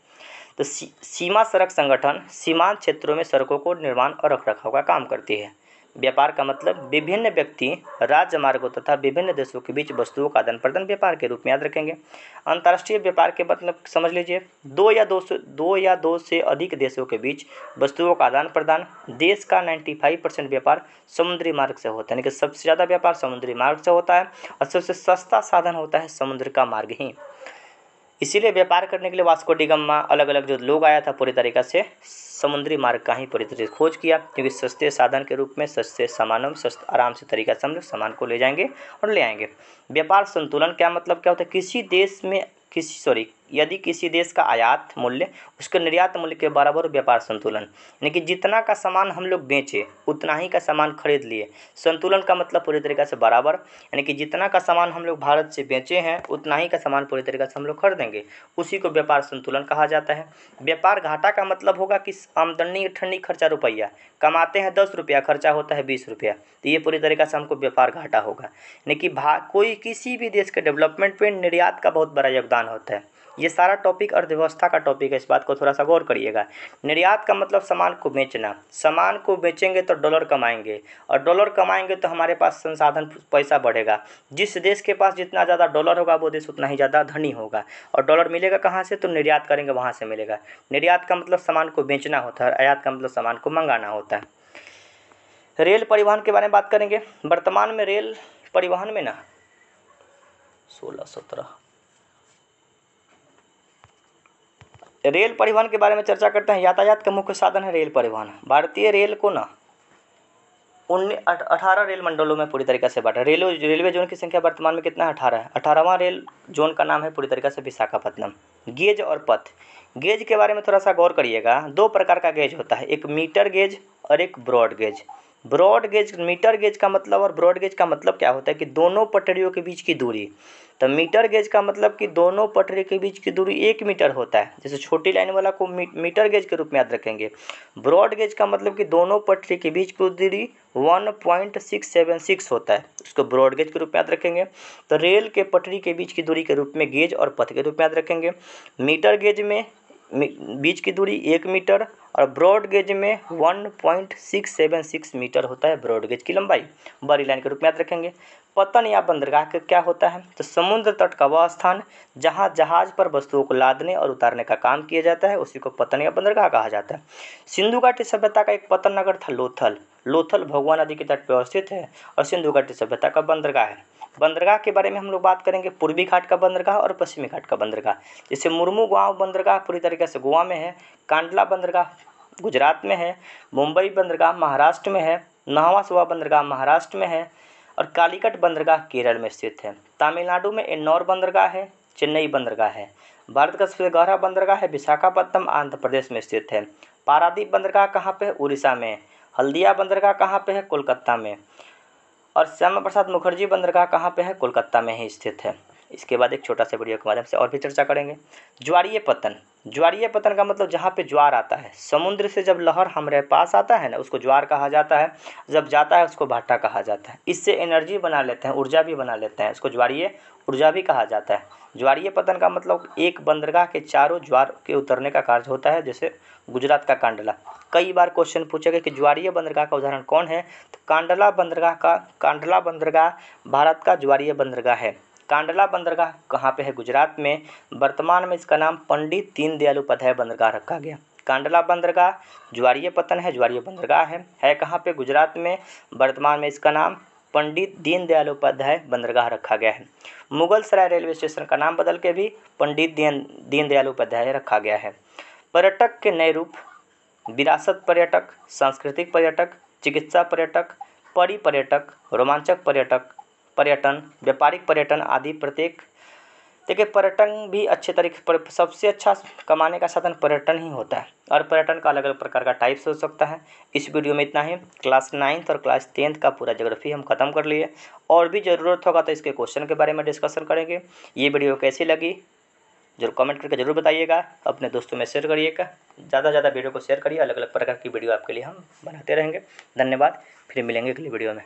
तो सीमा सड़क संगठन सीमांत क्षेत्रों में सड़कों को निर्माण और रखरखाव का काम करती है। व्यापार का मतलब विभिन्न व्यक्ति, राजमार्गों तथा विभिन्न देशों के बीच वस्तुओं का आदान प्रदान व्यापार के रूप में याद रखेंगे। अंतर्राष्ट्रीय व्यापार के मतलब समझ लीजिए, दो या दो से अधिक देशों के बीच वस्तुओं का आदान प्रदान। देश का 95% व्यापार समुद्री मार्ग से होता है, यानी कि सबसे ज़्यादा व्यापार समुद्री मार्ग से होता है और सबसे सस्ता साधन होता है समुद्र का मार्ग ही। इसीलिए व्यापार करने के लिए वास्को डी गामा अलग अलग जो लोग आया था पूरी तरीक़ा से समुद्री मार्ग का ही पूरी तरीके से खोज किया, क्योंकि सस्ते साधन के रूप में सस्ते सामानों में आराम से तरीका से हम लोग सामान को ले जाएंगे और ले आएंगे। व्यापार संतुलन क्या मतलब क्या होता है? किसी देश में यदि किसी देश का आयात मूल्य उसके निर्यात मूल्य के बराबर व्यापार संतुलन, यानी कि जितना का सामान हम लोग बेचें उतना ही का सामान खरीद लिए। संतुलन का मतलब पूरी तरीके से बराबर, यानी कि जितना का सामान हम लोग भारत से बेचे हैं उतना ही का सामान पूरी तरीके से हम लोग खरीदेंगे, उसी को व्यापार संतुलन कहा जाता है। व्यापार घाटा का मतलब होगा कि आमदनी ठंडी खर्चा रुपया, कमाते हैं 10 रुपया, खर्चा होता है 20 रुपया, तो ये पूरी तरीके से हमको व्यापार घाटा होगा। यानी कि कोई किसी भी देश के डेवलपमेंट में निर्यात का बहुत बड़ा योगदान होता है। ये सारा टॉपिक अर्थव्यवस्था का टॉपिक है, इस बात को थोड़ा सा गौर करिएगा। निर्यात का मतलब सामान को बेचना, सामान को बेचेंगे तो डॉलर कमाएंगे और डॉलर कमाएंगे तो हमारे पास संसाधन पैसा बढ़ेगा। जिस देश के पास जितना ज़्यादा डॉलर होगा वो देश उतना ही ज़्यादा धनी होगा। और डॉलर मिलेगा कहाँ से? तो निर्यात करेंगे वहाँ से मिलेगा। निर्यात का मतलब सामान को बेचना होता है और आयात का मतलब सामान को मंगाना होता है। रेल परिवहन के बारे में बात करेंगे। वर्तमान में रेल परिवहन में ना 16-17 रेल परिवहन के बारे में चर्चा करते हैं। यातायात का मुख्य साधन है रेल परिवहन। भारतीय रेल को ना 18 रेल मंडलों में पूरी तरीके से बांटा। रेलवे जोन की संख्या वर्तमान में कितना है? 18 है। 18वां रेल जोन का नाम है पूरी तरीके से विशाखापट्टनम। गेज और पथ, गेज के बारे में थोड़ा सा गौर करिएगा। 2 प्रकार का गेज होता है, एक मीटर गेज और एक broad gauge. Broad gauge, metre gauge का मतलब और ब्रॉड गेज का मतलब क्या होता है कि दोनों पटरियों के बीच की दूरी। तो मीटर गेज का मतलब कि दोनों पटरी के बीच की दूरी 1 मीटर होता है, जैसे छोटी लाइन वाला को मीटर गेज के रूप में याद रखेंगे। ब्रॉड गेज का मतलब कि दोनों पटरी के बीच की दूरी 1.676 होता है, उसको ब्रॉड गेज के रूप में याद रखेंगे। तो रेल के पटरी के बीच की दूरी के रूप में गेज और पथ के रूप में याद रखेंगे। मीटर गेज में बीच की दूरी 1 मीटर और ब्रॉड गेज में 1.676 मीटर होता है ब्रॉड गेज की लंबाई, बड़ी लाइन के रूप में याद रखेंगे। पतन या बंदरगाह का क्या होता है? तो समुद्र तट का वह स्थान जहां जहाज पर वस्तुओं को लादने और उतारने का काम किया जाता है, उसी को पतन या बंदरगाह कहा जाता है। सिंधु घाटी सभ्यता का एक पतन नगर था लोथल। लोथल भगवा नदी के तट पर अवस्थित है और सिंधु घाटी सभ्यता का बंदरगाह है। बंदरगाह के बारे में हम लोग बात करेंगे, पूर्वी घाट का बंदरगाह और पश्चिमी घाट का बंदरगाह। जैसे मुर्मुगांव बंदरगाह पूरी तरीके से गोवा में है, कांडला बंदरगाह गुजरात में है, मुंबई बंदरगाह महाराष्ट्र में है, न्हावा बंदरगाह महाराष्ट्र में है और कालीकट बंदरगाह केरल में स्थित है। तमिलनाडु में एन्नौर बंदरगाह है, चेन्नई बंदरगाह है। भारत का सबसे गहरा बंदरगाह है विशाखापट्टनम, आंध्र प्रदेश में स्थित है। पारादीप बंदरगाह कहाँ पे है? उड़ीसा में। हल्दिया बंदरगाह कहाँ पे है? कोलकाता में। और श्यामा प्रसाद मुखर्जी बंदरगाह कहाँ पे है? कोलकाता में ही स्थित है। इसके बाद एक छोटा सा वीडियो के माध्यम से और भी चर्चा करेंगे। ज्वारीय पतन, ज्वारीय पतन का मतलब जहाँ पे ज्वार आता है, समुद्र से जब लहर हमारे पास आता है ना, उसको ज्वार कहा जाता है, जब जाता है उसको भाटा कहा जाता है। इससे एनर्जी बना लेते हैं, ऊर्जा भी बना लेते हैं, उसको ज्वारीय ऊर्जा भी कहा जाता है। ज्वारीय पतन का मतलब एक बंदरगाह के चारों ज्वार के उतरने का कार्य होता है, जैसे गुजरात का कांडला। कई बार क्वेश्चन पूछेगा कि ज्वारीय बंदरगाह का उदाहरण कौन है, तो कांडला बंदरगाह भारत का ज्वारीय बंदरगाह है। कांडला बंदरगाह कहाँ पे है? गुजरात में। वर्तमान में इसका नाम पंडित दीनदयाल उपाध्याय बंदरगाह रखा गया। कांडला बंदरगाह ज्वारीय पतन है, ज्वारीय बंदरगाह है कहाँ पे? गुजरात में। वर्तमान में इसका नाम पंडित दीनदयाल उपाध्याय बंदरगाह रखा गया है। मुगल सराय रेलवे स्टेशन का नाम बदल के भी पंडित दीनदयाल उपाध्याय रखा गया है। पर्यटक के नए रूप: विरासत पर्यटक, सांस्कृतिक पर्यटक, चिकित्सा पर्यटक, परिपर्यटक, रोमांचक पर्यटन, व्यापारिक पर्यटन आदि। प्रत्येक देखिए, पर्यटन भी अच्छे तरीके पर सबसे अच्छा कमाने का साधन पर्यटन ही होता है और पर्यटन का अलग अलग प्रकार का टाइप्स हो सकता है। इस वीडियो में इतना ही। क्लास 9th और क्लास 10th का पूरा ज्योग्राफी हम खत्म कर लिए। और भी ज़रूरत होगा तो इसके क्वेश्चन के बारे में डिस्कशन करेंगे। ये वीडियो कैसी लगी जरूर कमेंट करके ज़रूर बताइएगा, अपने दोस्तों में शेयर करिएगा, ज़्यादा से ज़्यादा वीडियो को शेयर करिए। अलग अलग प्रकार की वीडियो आपके लिए हम बनाते रहेंगे। धन्यवाद, फिर मिलेंगे अगली वीडियो में।